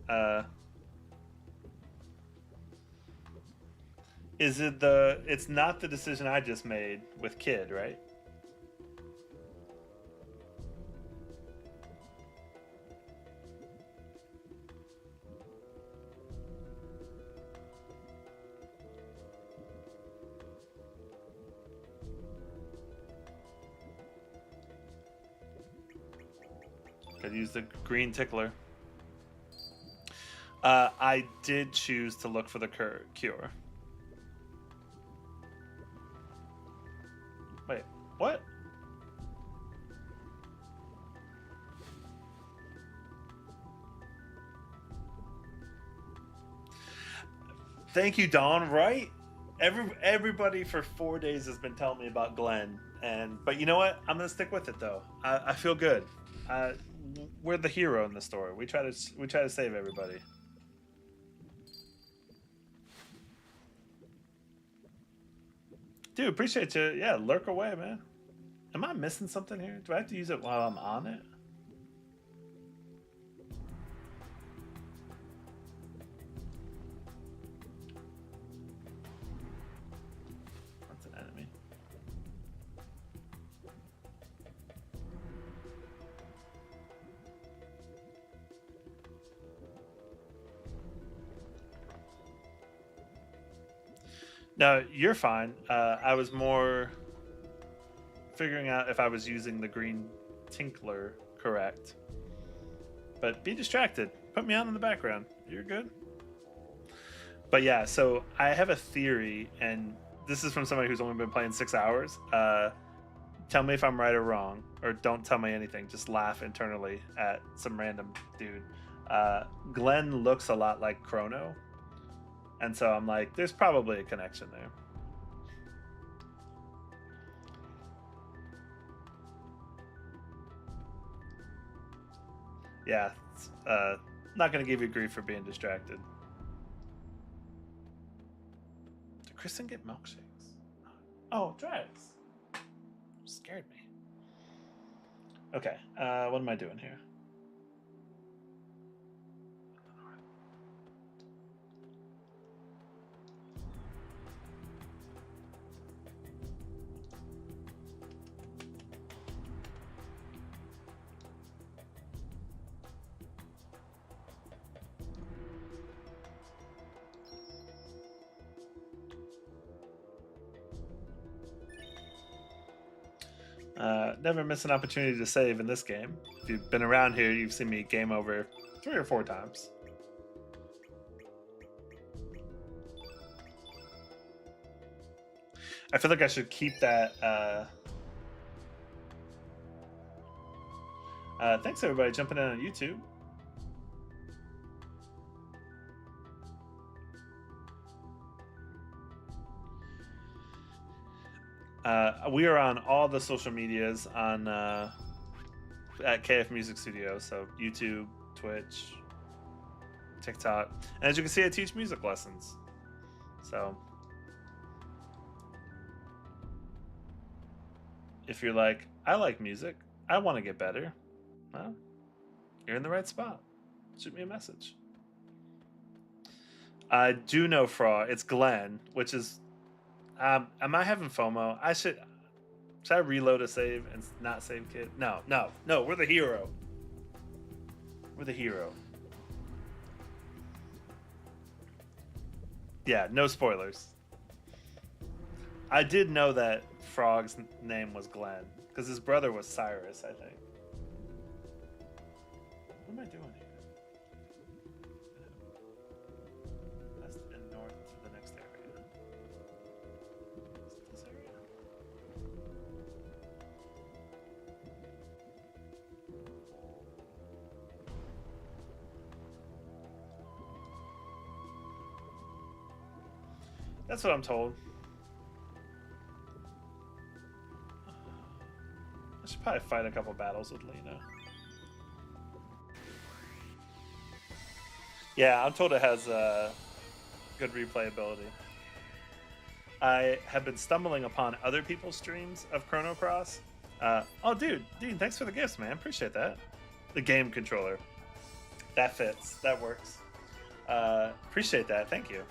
It's not the decision I just made with Kid, right? Could use the green tickler. I did choose to look for the cure. Wait, what? Thank you, Dawn. Right? Everybody for 4 days has been telling me about Glenn, but you know what? I'm gonna stick with it though. I feel good. Uh, we're the hero in the story. We try to save everybody. Dude, appreciate you. Yeah, lurk away, man. Am I missing something here? Do I have to use it while I'm on it? That's an enemy. No, you're fine. I was more figuring out if I was using the green tinkler correct. But be distracted. Put me on in the background. You're good. But yeah, so I have a theory, and this is from somebody who's only been playing 6 hours. Tell me if I'm right or wrong, or don't tell me anything. Just laugh internally at some random dude. Glenn looks a lot like Chrono, and so I'm like, there's probably a connection there. Yeah, not gonna give you grief for being distracted. Did Kristen get milkshakes? Oh, drugs. Scared me. Okay, what am I doing here? Never miss an opportunity to save in this game. If you've been around here, you've seen me game over 3 or 4 times. I feel like I should keep that. Thanks everybody jumping in on YouTube. We are on all the social medias on at KF Music Studio, so YouTube, Twitch, TikTok, and as you can see, I teach music lessons. So if you're like, I like music, I want to get better, well, you're in the right spot. Shoot me a message. I do know Fraud. It's Glenn, which is. Am I having FOMO? Should I reload a save and not save kid? No, no, no. We're the hero. We're the hero. Yeah, no spoilers. I did know that Frog's name was Glenn because his brother was Cyrus, I think. What am I doing here? West and north to the next area. Is it this area? That's what I'm told. I should probably fight a couple battles with Lena. Yeah, I'm told it has good replayability. I have been stumbling upon other people's streams of Chrono Cross. Oh, dude, Dean, thanks for the gifts, man. Appreciate that. The game controller. That fits. That works. Appreciate that. Thank you.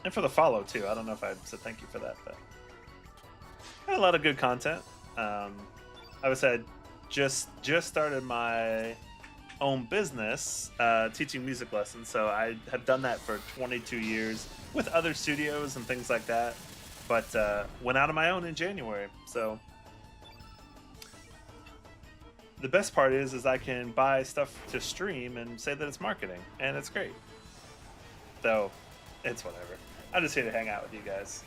And for the follow, too. I don't know if I said thank you for that, but had a lot of good content. I would say I just started my own business teaching music lessons, so I have done that for 22 years with other studios and things like that, but went out on my own in January. So the best part is I can buy stuff to stream and say that it's marketing, and it's great. Though it's whatever. I'm just here to hang out with you guys.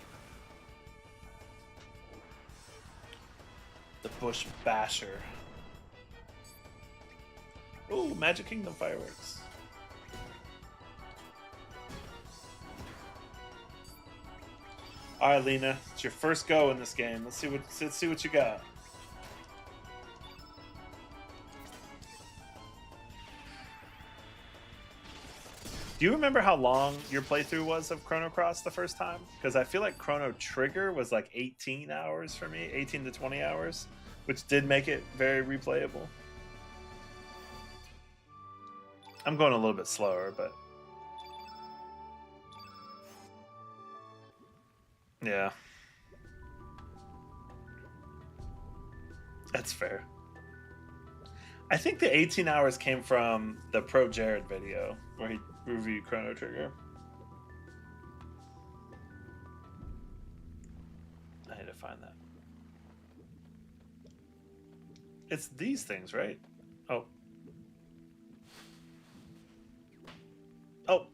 The Bush Basher. Ooh, Magic Kingdom fireworks. All right, Lena, it's your first go in this game. Let's see what you got. Do you remember how long your playthrough was of Chrono Cross the first time? Because I feel like Chrono Trigger was like 18 hours for me, 18 to 20 hours, which did make it very replayable. I'm going a little bit slower, but yeah, that's fair. I think the 18 hours came from the Pro Jared video where he reviewed Chrono Trigger. I need to find that. It's these things, right? Oh. Oh.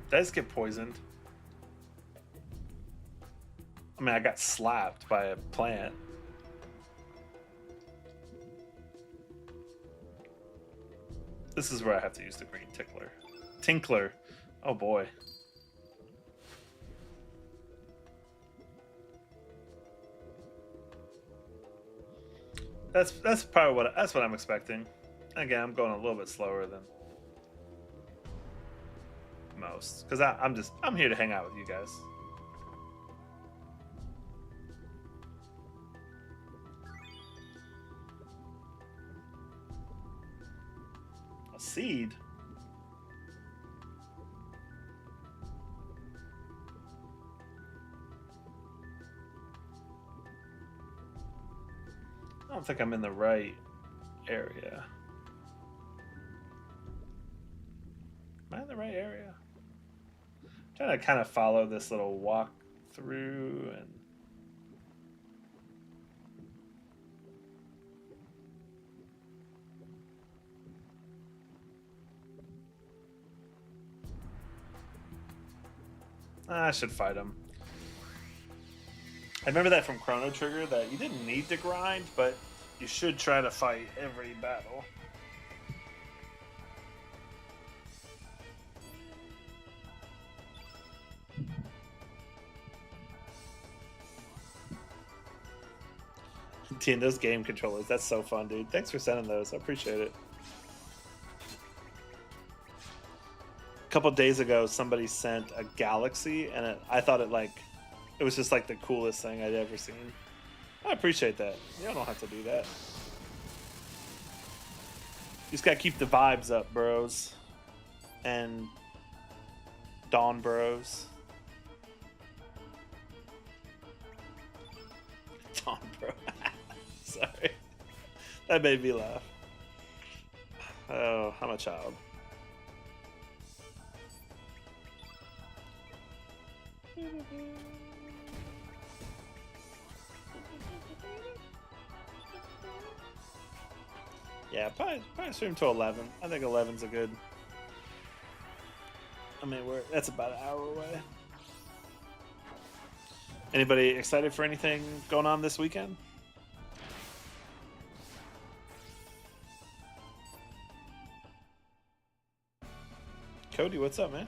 Did I just get poisoned? I mean, I got slapped by a plant. This is where I have to use the green tickler. Tinkler. Oh boy. That's probably what I'm expecting. Again, I'm going a little bit slower than most because I'm here to hang out with you guys. A seed. I don't think I'm in the right area. Am I in the right area? I'm trying to kind of follow this little walk through and I should fight him. I remember that from Chrono Trigger that you didn't need to grind, but you should try to fight every battle. Team, those game controllers, that's so fun, dude. Thanks for sending those. I appreciate it. A couple days ago, somebody sent a Galaxy, and I thought it was just like the coolest thing I'd ever seen. I appreciate that. You don't have to do that. You just gotta keep the vibes up, bros. And Dawn bros. Dawn bro. Sorry. That made me laugh. Oh, I'm a child. Yeah, probably stream to 11. I think 11's a good. I mean, that's about an hour away. Anybody excited for anything going on this weekend? Cody, what's up, man?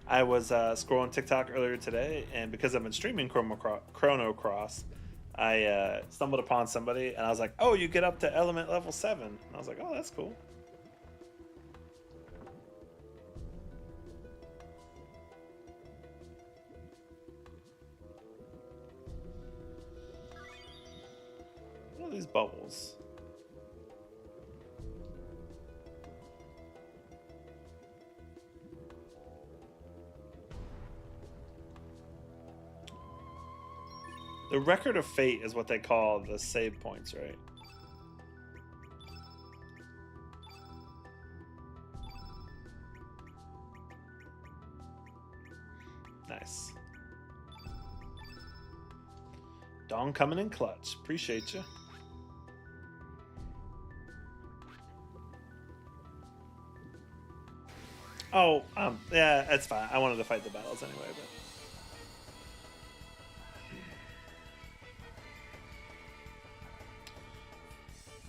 I was scrolling TikTok earlier today, and because I've been streaming Chrono Cross, I stumbled upon somebody, and I was like, "Oh, you get up to element level 7." And I was like, "Oh, that's cool." What are these bubbles? The record of fate is what they call the save points, right? Nice. Dawn coming in clutch. Appreciate you. Oh, yeah, that's fine. I wanted to fight the battles anyway, but.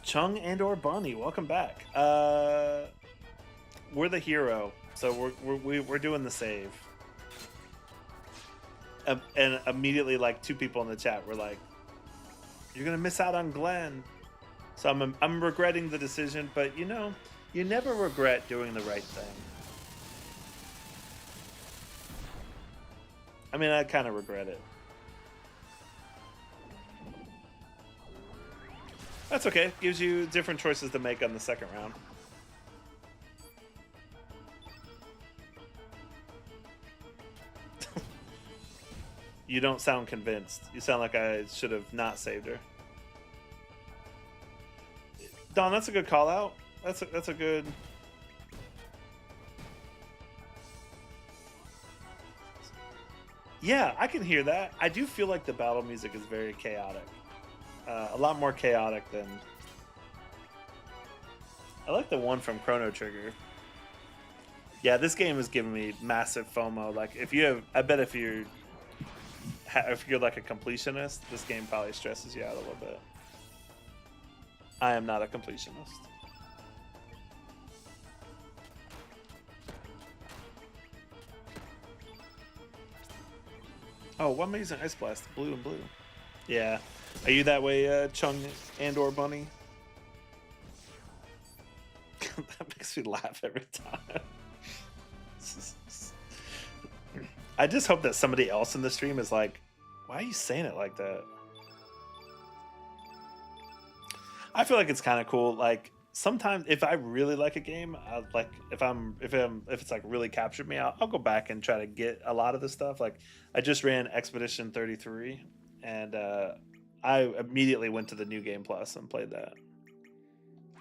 Chung and or Bunny, welcome back. We're the hero, so we're doing the save. And immediately, like, two people in the chat were like, "You're gonna miss out on Glenn." So I'm regretting the decision, but you know, you never regret doing the right thing. I mean, I kind of regret it. That's okay. Gives you different choices to make on the second round. You don't sound convinced. You sound like I should have not saved her. Don, that's a good call out. That's a good. Yeah, I can hear that. I do feel like the battle music is very chaotic. A lot more chaotic than. I like the one from Chrono Trigger. Yeah, this game is giving me massive FOMO. Like, if you have, I bet if you're like a completionist, this game probably stresses you out a little bit. I am not a completionist. Oh, what am I using Ice Blast? Blue and blue. Yeah. Are you that way, Chung and or Bunny? That makes me laugh every time. I just hope that somebody else in the stream is like, why are you saying it like that? I feel like it's kind of cool. Like, sometimes if I really like a game, like if it's like really captured me, I'll go back and try to get a lot of the stuff. Like, I just ran Expedition 33, and I immediately went to the New Game Plus and played that.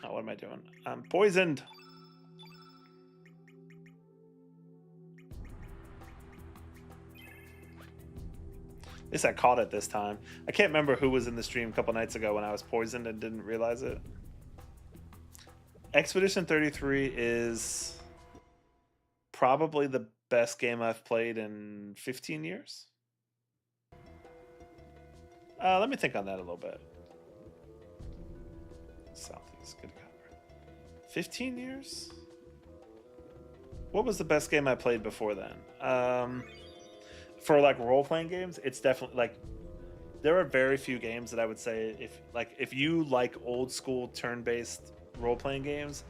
Oh, what am I doing? I'm poisoned. At least I caught it this time. I can't remember who was in the stream a couple nights ago when I was poisoned and didn't realize it. Expedition 33 is probably the best game I've played in 15 years. Let me think on that a little bit. Southeast, good cover. 15 years? What was the best game I played before then? For like role-playing games, it's definitely like there are very few games that I would say if you like old school turn-based role-playing games,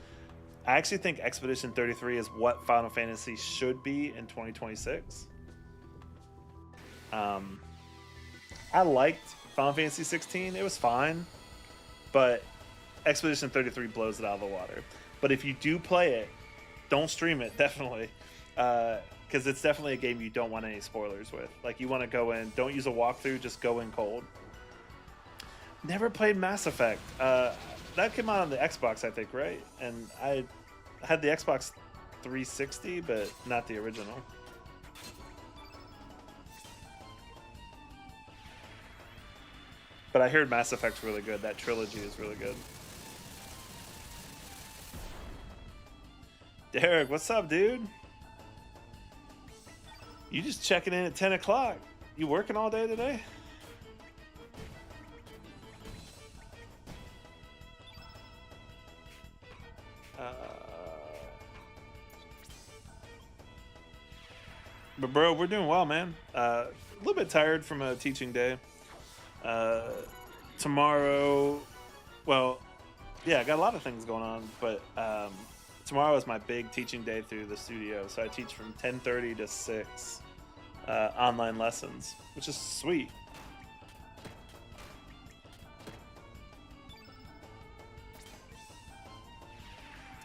I actually think Expedition 33 is what Final Fantasy should be in 2026. I liked Final Fantasy 16. It was fine, but Expedition 33 blows it out of the water. But if you do play it, don't stream it, definitely. Because it's definitely a game you don't want any spoilers with. Like, you want to go in, don't use a walkthrough, just go in cold. Never played Mass Effect. That came out on the Xbox, I think, right? And I had the Xbox 360, but not the original. But I heard Mass Effect's really good. That trilogy is really good. Derek, what's up, dude? You just checking in at 10 o'clock. You working all day today? But bro, we're doing well, man. A little bit tired from a teaching day. Tomorrow, well, yeah, I got a lot of things going on, but tomorrow is my big teaching day through the studio. So I teach from 10:30 to 6 online lessons, which is sweet.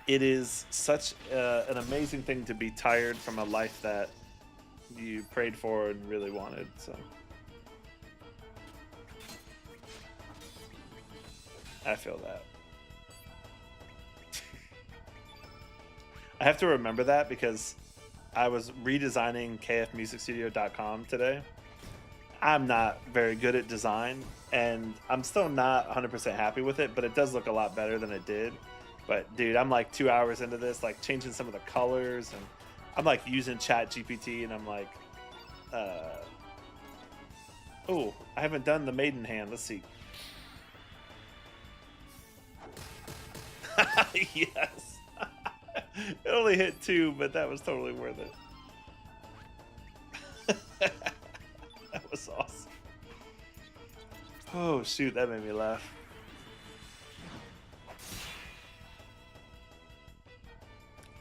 It is such an amazing thing to be tired from a life that you prayed for and really wanted. So I feel that. I have to remember that because I was redesigning kfmusicstudio.com today. I'm not very good at design, and I'm still not 100% happy with it, but it does look a lot better than it did. But dude, I'm like 2 hours into this, like changing some of the colors and I'm like using Chat GPT, and I'm like, oh, I haven't done the maiden hand. Let's see. Yes. It only hit 2, but that was totally worth it. That was awesome. Oh shoot, that made me laugh.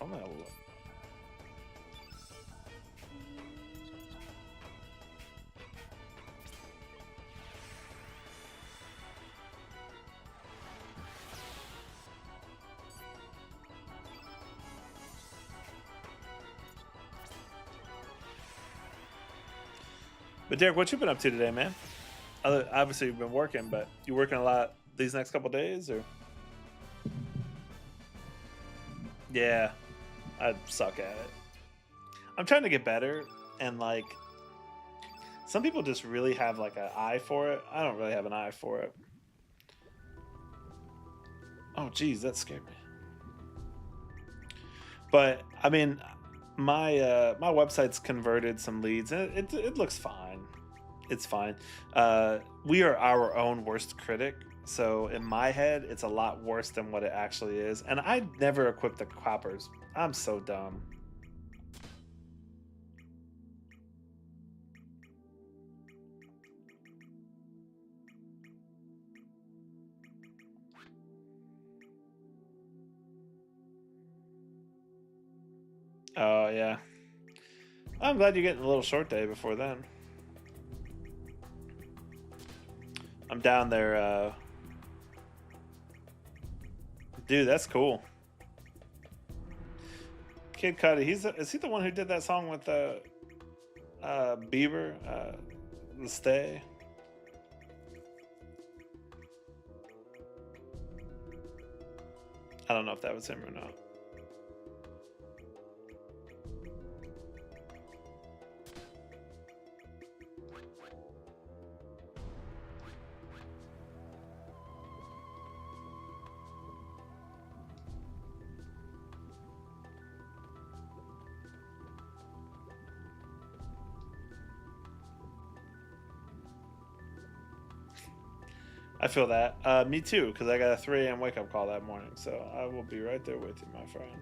Oh my lord. But Derek, what you been up to today, man? Obviously, you've been working, but you working a lot these next couple days, or? Yeah, I suck at it. I'm trying to get better, and like, some people just really have like an eye for it. I don't really have an eye for it. Oh, geez, that scared me. But I mean, my website's converted some leads, and it looks fine. It's fine. We are our own worst critic, so in my head, it's a lot worse than what it actually is. And I never equipped the coppers. I'm so dumb. Oh yeah. I'm glad you're getting a little short day before then. I'm down there. Dude, that's cool. Kid Cudi, is he the one who did that song with Bieber? Stay. I don't know if that was him or not. I feel that. Me too, because I got a 3 a.m. wake up call that morning. So I will be right there with you, my friend.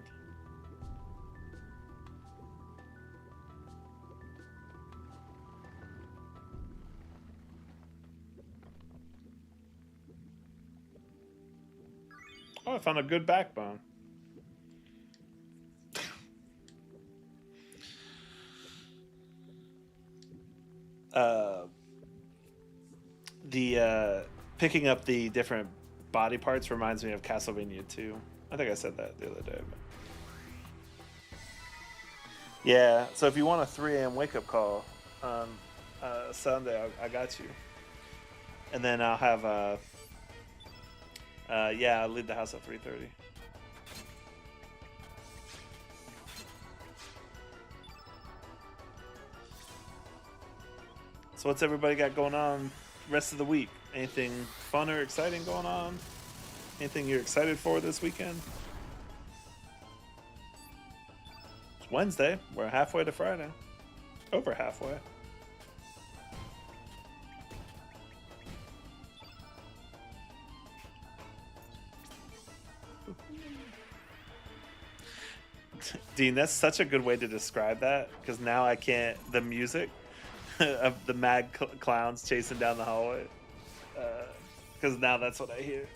Oh, I found a good backbone. uh, the picking up the different body parts reminds me of Castlevania 2. I think I said that the other day. But... yeah, so if you want a 3 a.m. wake up call on Sunday, I got you. And then I'll have yeah, I'll leave the house at 3:30. So what's everybody got going on rest of the week? Anything fun or exciting going on? Anything you're excited for this weekend? It's Wednesday. We're halfway to Friday. Over halfway. Dean, that's such a good way to describe that, because now I can't. The music of the mad clowns chasing down the hallway, because now that's what I hear.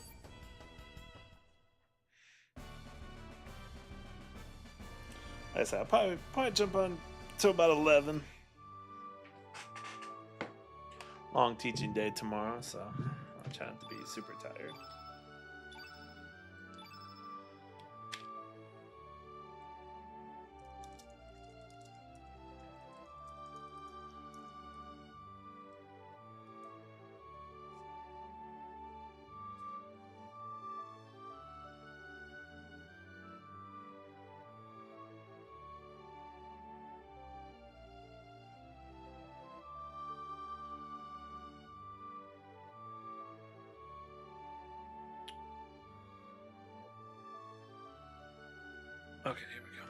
Like I said, I'll probably jump on till about 11. Long teaching day tomorrow, so I'm trying to be super tired. Okay, here we go.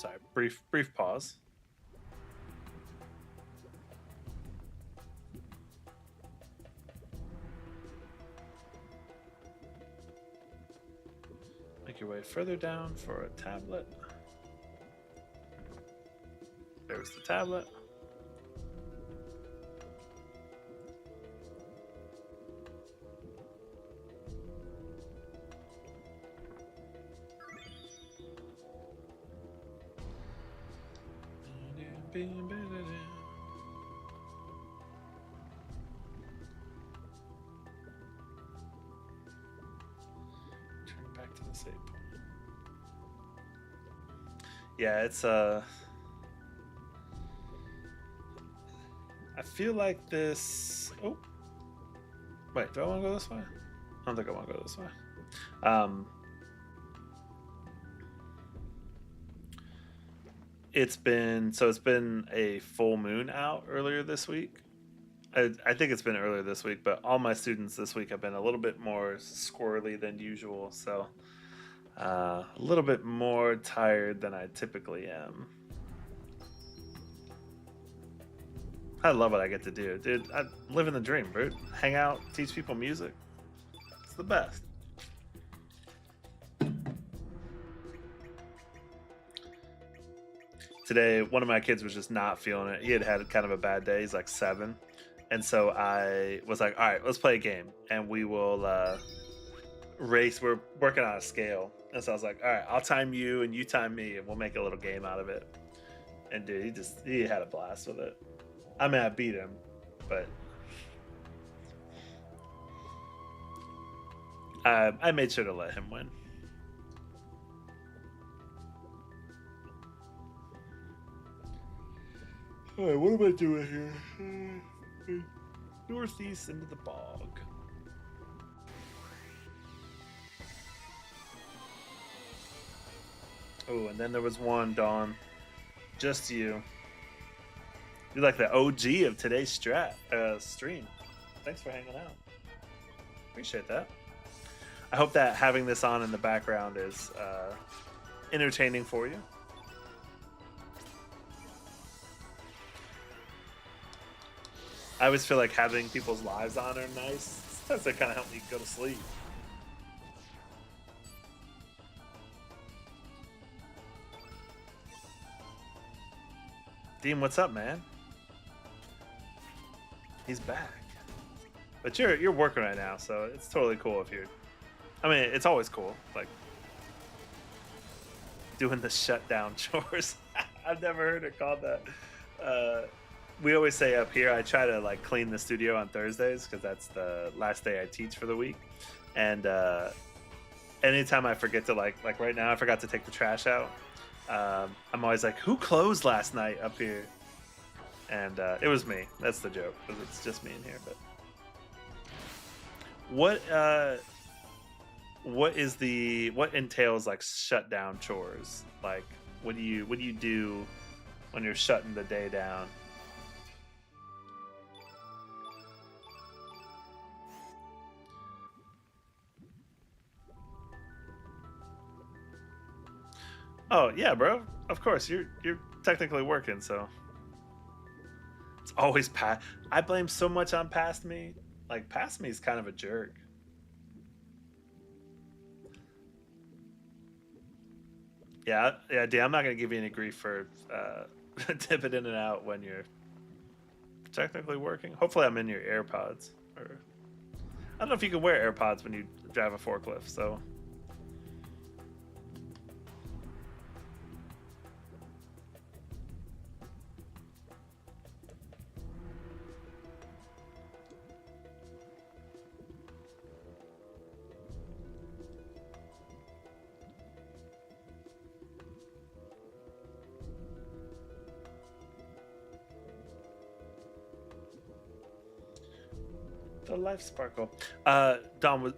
Sorry, brief pause. Make your way further down for a tablet. There's the tablet. Turn back to the save point. Yeah, it's I feel like this. Oh, wait. Do I want to go this way? I don't think I want to go this way. It's been a full moon out earlier this week. I think it's been earlier this week, but all my students this week have been a little bit more squirrely than usual, so a little bit more tired than I typically am. I love what I get to do, dude. I live in the dream, bro. Hang out, teach people music. It's the best. Today, one of my kids was just not feeling it. He had kind of a bad day. He's like 7. And so I was like, all right, let's play a game. And we will race. We're working on a scale. And so I was like, all right, I'll time you and you time me. And we'll make a little game out of it. And dude, he had a blast with it. I mean, I beat him, but I made sure to let him win. All right, what am I doing here? Northeast into the bog. Oh, and then there was one, Dawn. Just you. You're like the OG of today's stream. Thanks for hanging out. Appreciate that. I hope that having this on in the background is entertaining for you. I always feel like having people's lives on are nice. Sometimes they kind of help me go to sleep. Dean, what's up, man? He's back. But you're working right now, so it's totally cool if you're... I mean, it's always cool, like, doing the shutdown chores. I've never heard it called that. We always say up here, I try to, like, clean the studio on Thursdays, because that's the last day I teach for the week. And anytime I forget to, like right now, I forgot to take the trash out. I'm always like, who closed last night up here? And it was me. That's the joke, because it's just me in here. But what entails like shutdown chores? Like, what do you do when you're shutting the day down? Oh yeah, bro. Of course, you're technically working, so it's always past. I blame so much on past me. Like, past me is kind of a jerk. Yeah, D. I'm not gonna give you any grief for dipping in and out when you're technically working. Hopefully, I'm in your AirPods. Or I don't know if you can wear AirPods when you drive a forklift. So. The life sparkle. Dom was.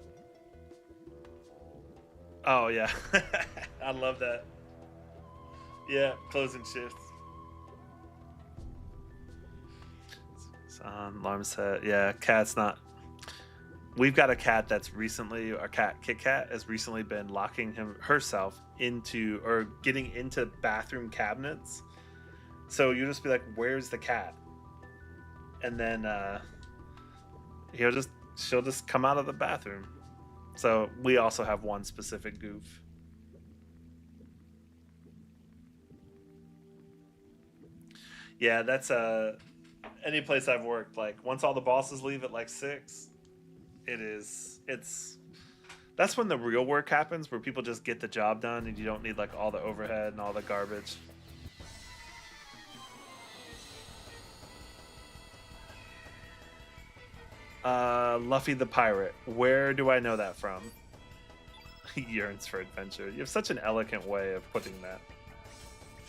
Oh yeah, I love that. Yeah, closing shifts. It's on alarm set. Yeah, cat's not we've got a cat that's recently, our cat Kit Kat has recently been locking herself into or getting into bathroom cabinets. So you just be like, "Where's the cat?" And then she'll just come out of the bathroom. So we also have one specific goof. Yeah, that's any place I've worked. Like once all the bosses leave at like 6, it's that's when the real work happens, where people just get the job done and you don't need like all the overhead and all the garbage. Luffy the pirate. Where do I know that from? He yearns for adventure. You have such an elegant way of putting that.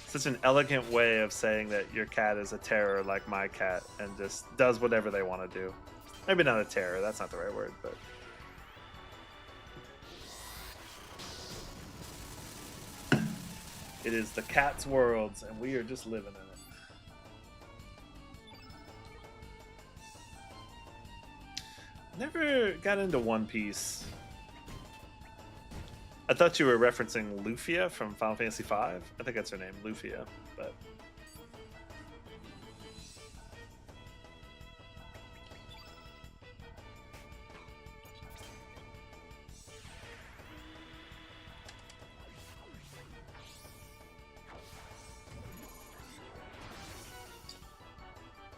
Such an elegant way of saying that your cat is a terror like my cat and just does whatever they want to do. Maybe not a terror, that's not the right word, but it is the cat's worlds and we are just living in it. Never got into One Piece. I thought you were referencing Lufia from Final Fantasy V. I think that's her name, Lufia. But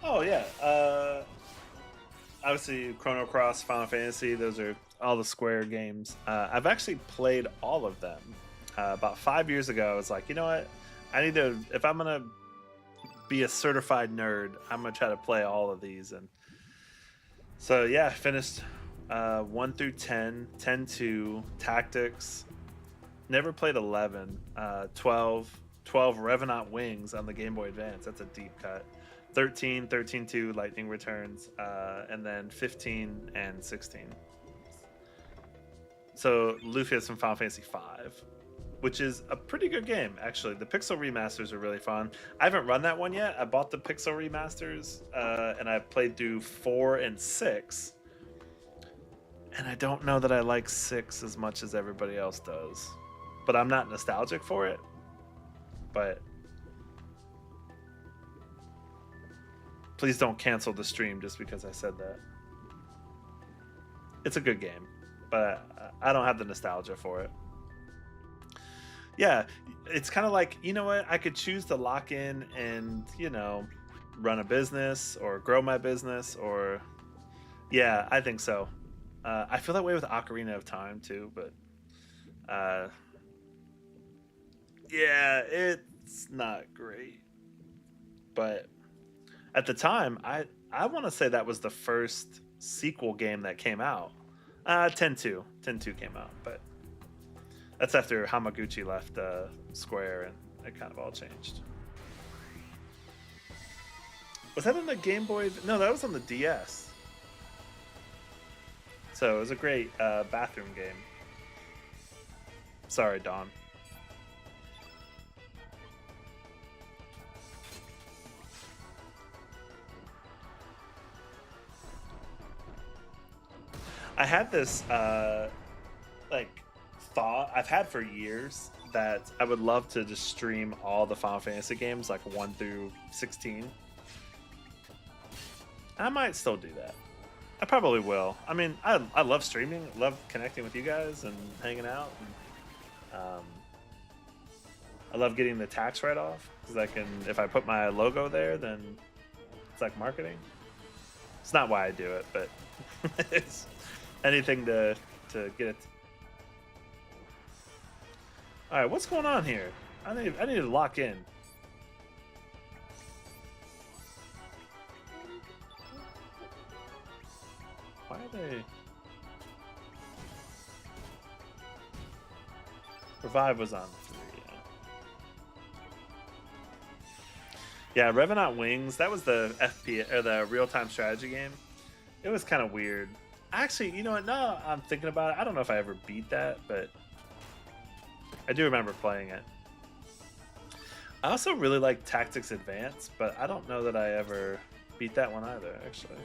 oh yeah, obviously Chrono Cross, Final Fantasy. Those are all the Square games. I've actually played all of them. About 5 years ago, I was like, you know what? I need to. If I'm gonna be a certified nerd, I'm gonna try to play all of these. And so yeah, I finished 1 through 10, 10-2, Tactics. Never played 11, 12 Revenant Wings on the Game Boy Advance. That's a deep cut. 13, 13-2, Lightning Returns, and then 15 and 16. So Luffy has some Final Fantasy V, which is a pretty good game, actually. The Pixel remasters are really fun. I haven't run that one yet. I bought the Pixel remasters, and I played through 4 and 6. And I don't know that I like 6 as much as everybody else does. But I'm not nostalgic for it. But please don't cancel the stream just because I said that. It's a good game, but I don't have the nostalgia for it. Yeah, it's kind of like, you know what? I could choose to lock in and, run a business or grow my business or... Yeah, I think so. I feel that way with Ocarina of Time too, but... yeah, it's not great. But at the time, I want to say that was the first sequel game that came out. 10-2. 10-2 came out, but that's after Hamaguchi left Square and it kind of all changed. Was that on the Game Boy? No, that was on the DS. So it was a great bathroom game. Sorry, Don. I had this thought I've had for years that I would love to just stream all the Final Fantasy games, like 1 through 16. I might still do that. I probably will. I mean, I love streaming. I love connecting with you guys and hanging out. And, I love getting the tax write-off because if I put my logo there, then it's like marketing. It's not why I do it, but it's anything to get it. All right, what's going on here? I need to lock in. Why are they? Revive was on 3. Yeah, Revenant Wings. That was the FPS or the real-time strategy game. It was kind of weird. Actually, you know what? Now I'm thinking about it. I don't know if I ever beat that, but I do remember playing it. I also really like Tactics Advance, but I don't know that I ever beat that one either, actually.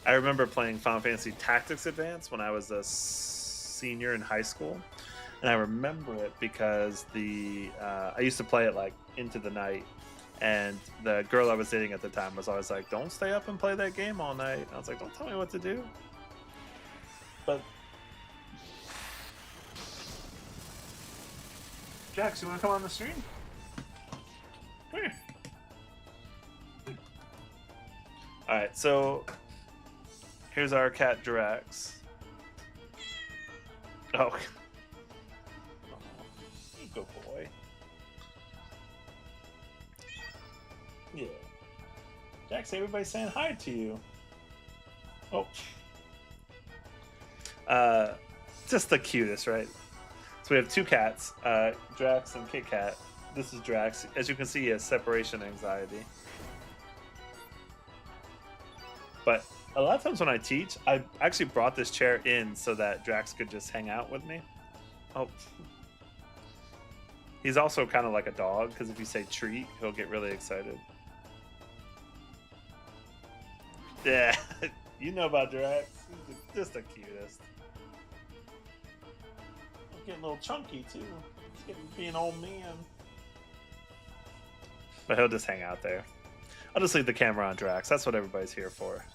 I remember playing Final Fantasy Tactics Advance when I was a senior in high school, and I remember it because I used to play it like into the night, and the girl I was dating at the time was always like, "Don't stay up and play that game all night." And I was like, "Don't tell me what to do." But Jax, you want to come on the stream? Come here. All right, so here's our cat Drax. Oh, good boy. Yeah. Jax, everybody's saying hi to you. Oh. Just the cutest, right? So we have two cats, Drax and Kit Kat. This is Drax. As you can see, he has separation anxiety. But a lot of times when I teach, I actually brought this chair in so that Drax could just hang out with me. Oh. He's also kind of like a dog, because if you say treat, he'll get really excited. Yeah, you know about Drax. He's just the cutest. He's getting a little chunky, too. He's getting to be an old man. But he'll just hang out there. I'll just leave the camera on Drax. That's what everybody's here for.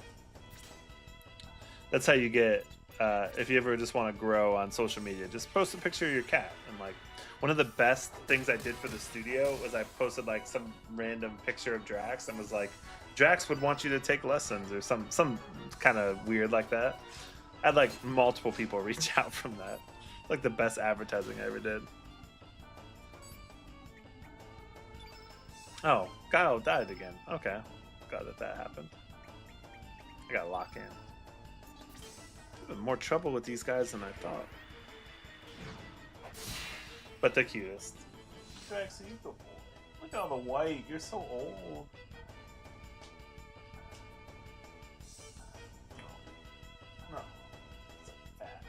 That's how you get, if you ever just want to grow on social media, just post a picture of your cat. And like, one of the best things I did for the studio was I posted like some random picture of Drax and was like, Drax would want you to take lessons, or some kind of weird like that. I had like multiple people reach out from that. Like the best advertising I ever did. Oh, Kyle died again. Okay. Glad that happened. I gotta lock in. More trouble with these guys than I thought. But the cutest. Drax, you good boy. Look at all the white. You're so old. No. It's a fat.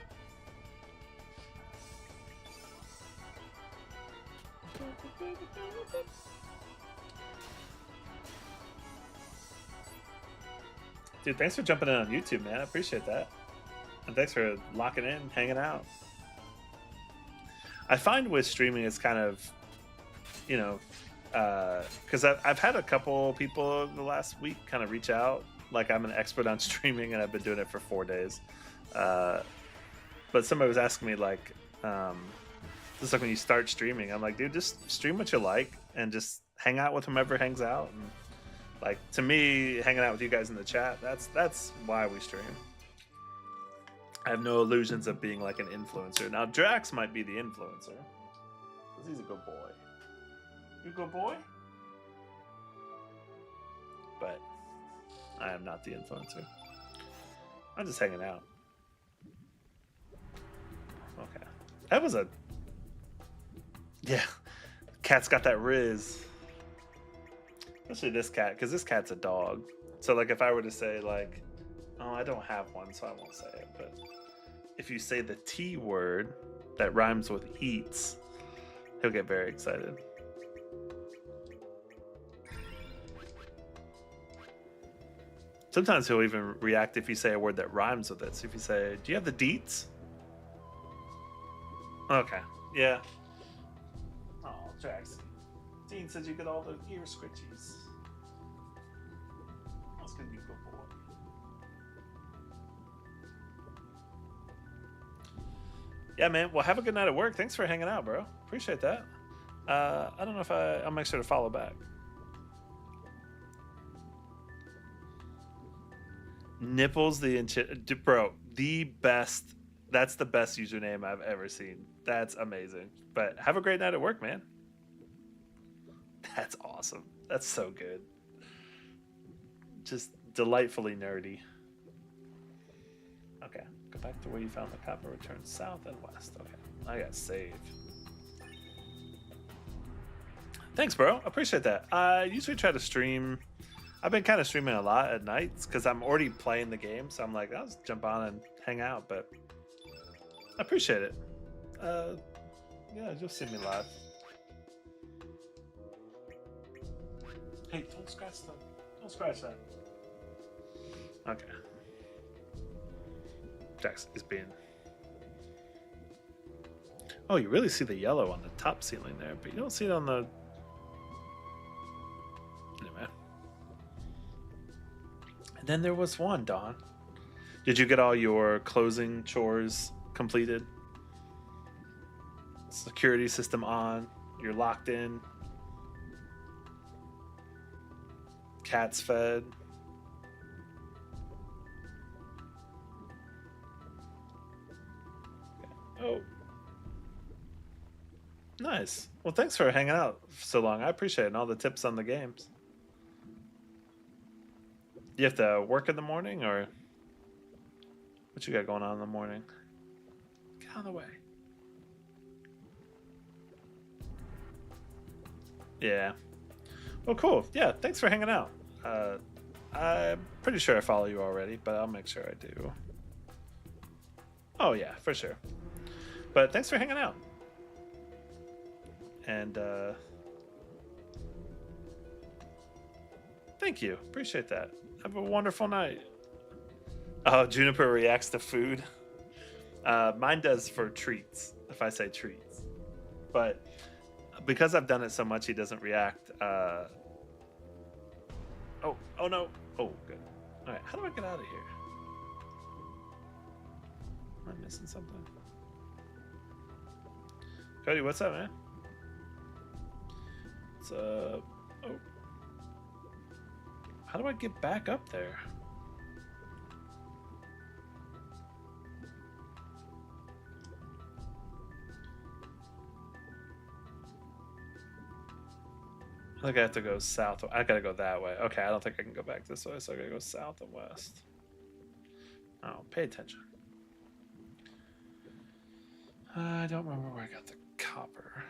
Dude, thanks for jumping in on YouTube, man. I appreciate that. And thanks for locking in, hanging out. I find with streaming, it's kind of, you know, because I've had a couple people the last week kind of reach out. Like, I'm an expert on streaming, and I've been doing it for 4 days. But somebody was asking me, like, just like when you start streaming, I'm like, dude, just stream what you like and just hang out with whomever hangs out. And like, to me, hanging out with you guys in the chat, that's why we stream. I have no illusions of being like an influencer. Now, Drax might be the influencer, because he's a good boy. You a good boy? But I am not the influencer. I'm just hanging out. Okay. That was a... Yeah. Cat's got that riz. Especially this cat, because this cat's a dog. So, like, if I were to say, like... Oh, I don't have one, so I won't say it. But if you say the T word that rhymes with eats, he'll get very excited. Sometimes he'll even react if you say a word that rhymes with it. So if you say, do you have the deets? Okay, yeah. Oh, Jackson. Dean says you get all the ear scritchies. That's gonna be a good boy. Yeah, man. Well, have a good night at work. Thanks for hanging out, bro. Appreciate that. I don't know if I'll make sure to follow back. Nipples bro, the best. That's the best username I've ever seen. That's amazing. But have a great night at work, man. That's awesome. That's so good. Just delightfully nerdy. Okay, go back to where you found the copper. Return south and west. Okay, I got saved. Thanks, bro. Appreciate that. I usually try to stream. I've been kind of streaming a lot at nights because I'm already playing the game. So I'm like, I'll just jump on and hang out. But I appreciate it. Yeah, you'll see me live. Hey, don't scratch that. Okay. Jackson is being. Oh, you really see the yellow on the top ceiling there, but you don't see it on the. Anyway. And then there was one, Dawn. Did you get all your closing chores completed? Security system on. You're locked in. Cats fed. Oh. Nice. Well, thanks for hanging out so long. I appreciate it, and all the tips on the games. You have to work in the morning, or what you got going on in the morning? Get out of the way. Yeah. Well, cool. Yeah, thanks for hanging out. I'm pretty sure I follow you already, but I'll make sure I do. Oh, yeah, for sure. But thanks for hanging out. And thank you. Appreciate that. Have a wonderful night. Oh, Juniper reacts to food. Mine does for treats, if I say treats. But because I've done it so much, he doesn't react. Oh no. Oh, good. All right, how do I get out of here? Am I missing something? Cody, what's up, man? What's up? Oh. How do I get back up there? I think I have to go south. I gotta go that way. Okay, I don't think I can go back this way, so I gotta go south and west. Oh, pay attention. I don't remember where I got the copper.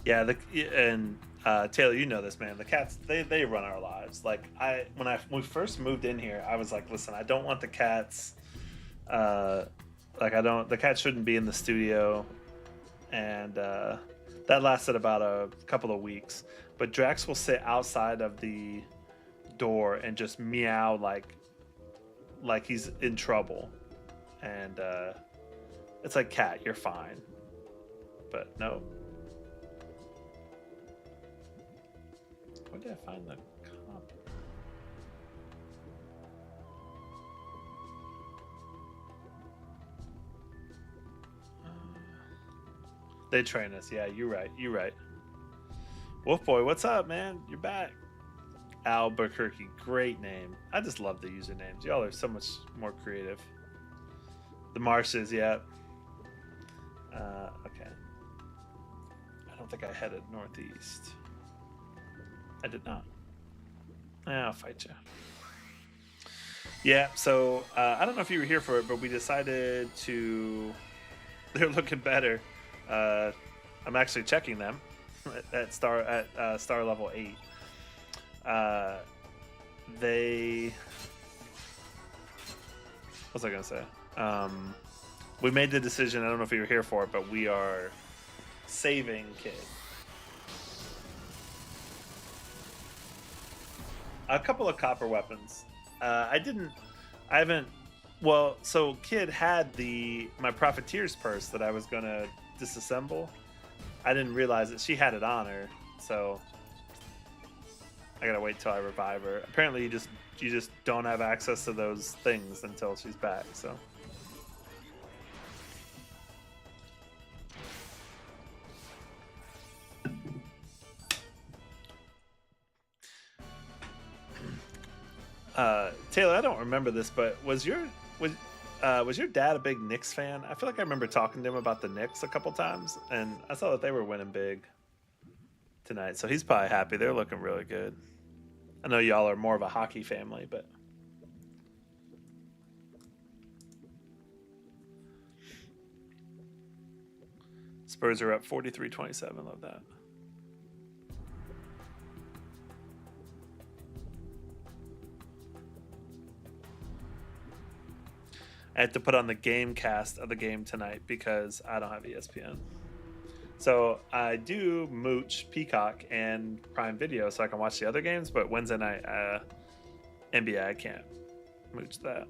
Yeah, Taylor, you know this, man. The cats, they run our lives. Like when we first moved in here, I was like, listen, I don't want the cats. The cat shouldn't be in the studio, and that lasted about a couple of weeks. But Drax will sit outside of the door and just meow like he's in trouble, and it's like, cat, you're fine. But no. Where did I find the copper? They train us. Yeah, you're right. You're right. Wolf Boy, what's up, man? You're back. Albuquerque, great name. I just love the usernames. Y'all are so much more creative. The Marshes, yeah. Okay. I don't think I headed northeast. I did not. I'll fight you. Yeah, so I don't know if you were here for it, but we decided to. They're looking better. I'm actually checking them at star level 8. They. What was I gonna say? We made the decision. I don't know if you were here for it, but we are saving Kid. A couple of copper weapons. I haven't. Well, so Kid had my Profiteer's purse that I was gonna disassemble. I didn't realize that she had it on her, so I gotta wait till I revive her. Apparently, you just don't have access to those things until she's back. So. Taylor, I don't remember this, but was your dad a big Knicks fan? I feel like I remember talking to him about the Knicks a couple times, and I saw that they were winning big tonight. So he's probably happy. They're looking really good. I know y'all are more of a hockey family, but Spurs are up 43-27. Love that. I had to put on the game cast of the game tonight because I don't have ESPN. So I do mooch Peacock and Prime Video so I can watch the other games, but Wednesday night NBA, I can't mooch that.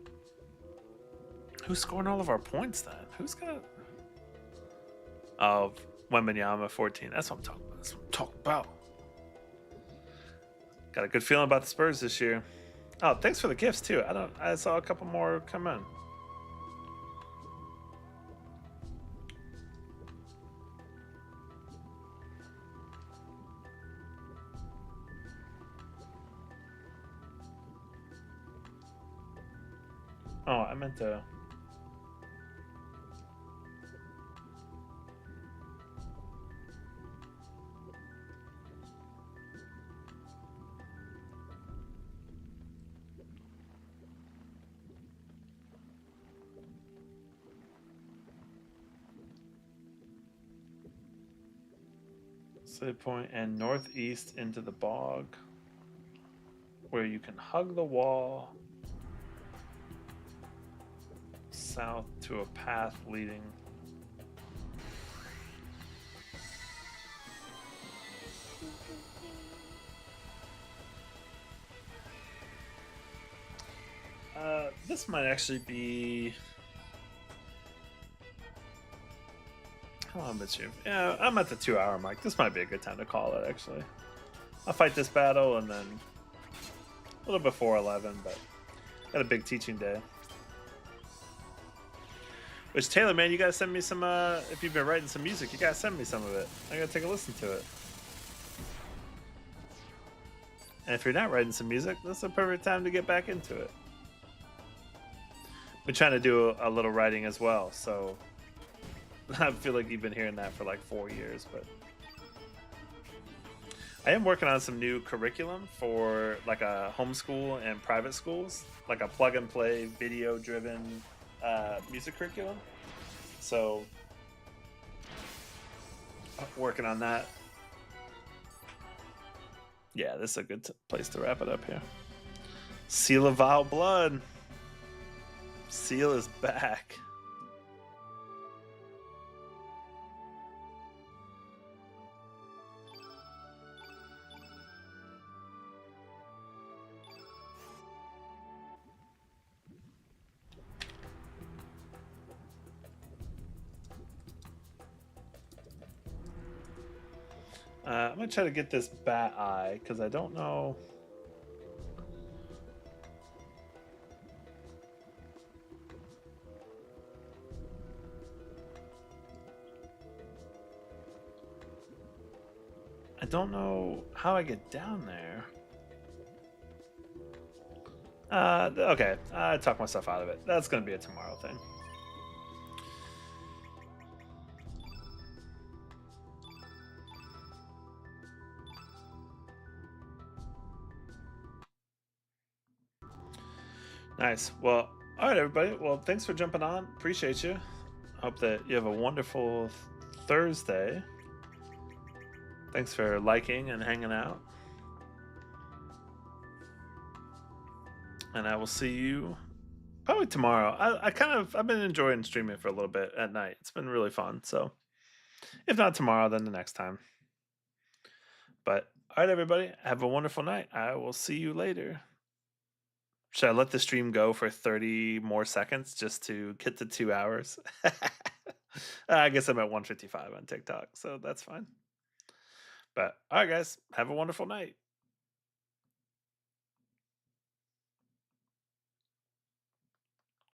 Who's scoring all of our points then? Who's got? Oh, Wembanyama 14. That's what I'm talking about. That's what I'm talking about. Got a good feeling about the Spurs this year. Oh, thanks for the gifts too. I saw a couple more come in. Oh, I meant to. Save point and northeast into the bog, where you can hug the wall. South to a path leading. This might actually be. How long is you? Yeah, I'm at the 2 hour mark. This might be a good time to call it, actually. I'll fight this battle and then a little before 11, but got a big teaching day. Which, Taylor, man, you gotta send me some, if you've been writing some music, you gotta send me some of it. I gotta take a listen to it. And if you're not writing some music, that's the perfect time to get back into it. Been trying to do a little writing as well, so I feel like you've been hearing that for like 4 years, but I am working on some new curriculum for like a homeschool and private schools, like a plug and play video driven music curriculum. So working on that. Yeah, this is a good place to wrap it up here. Seal of Vile Blood. Seal is back. I'm gonna try to get this bat eye because I don't know. I don't know how I get down there. Okay, I talked myself out of it. That's gonna be a tomorrow thing. Nice. Well, all right, everybody. Well, thanks for jumping on. Appreciate you. Hope that you have a wonderful Thursday. Thanks for liking and hanging out. And I will see you probably tomorrow. I've been enjoying streaming for a little bit at night. It's been really fun. So if not tomorrow, then the next time. But all right, everybody, have a wonderful night. I will see you later. Should I let the stream go for 30 more seconds just to get to 2 hours? I guess I'm at 155 on TikTok, so that's fine. But all right, guys, have a wonderful night.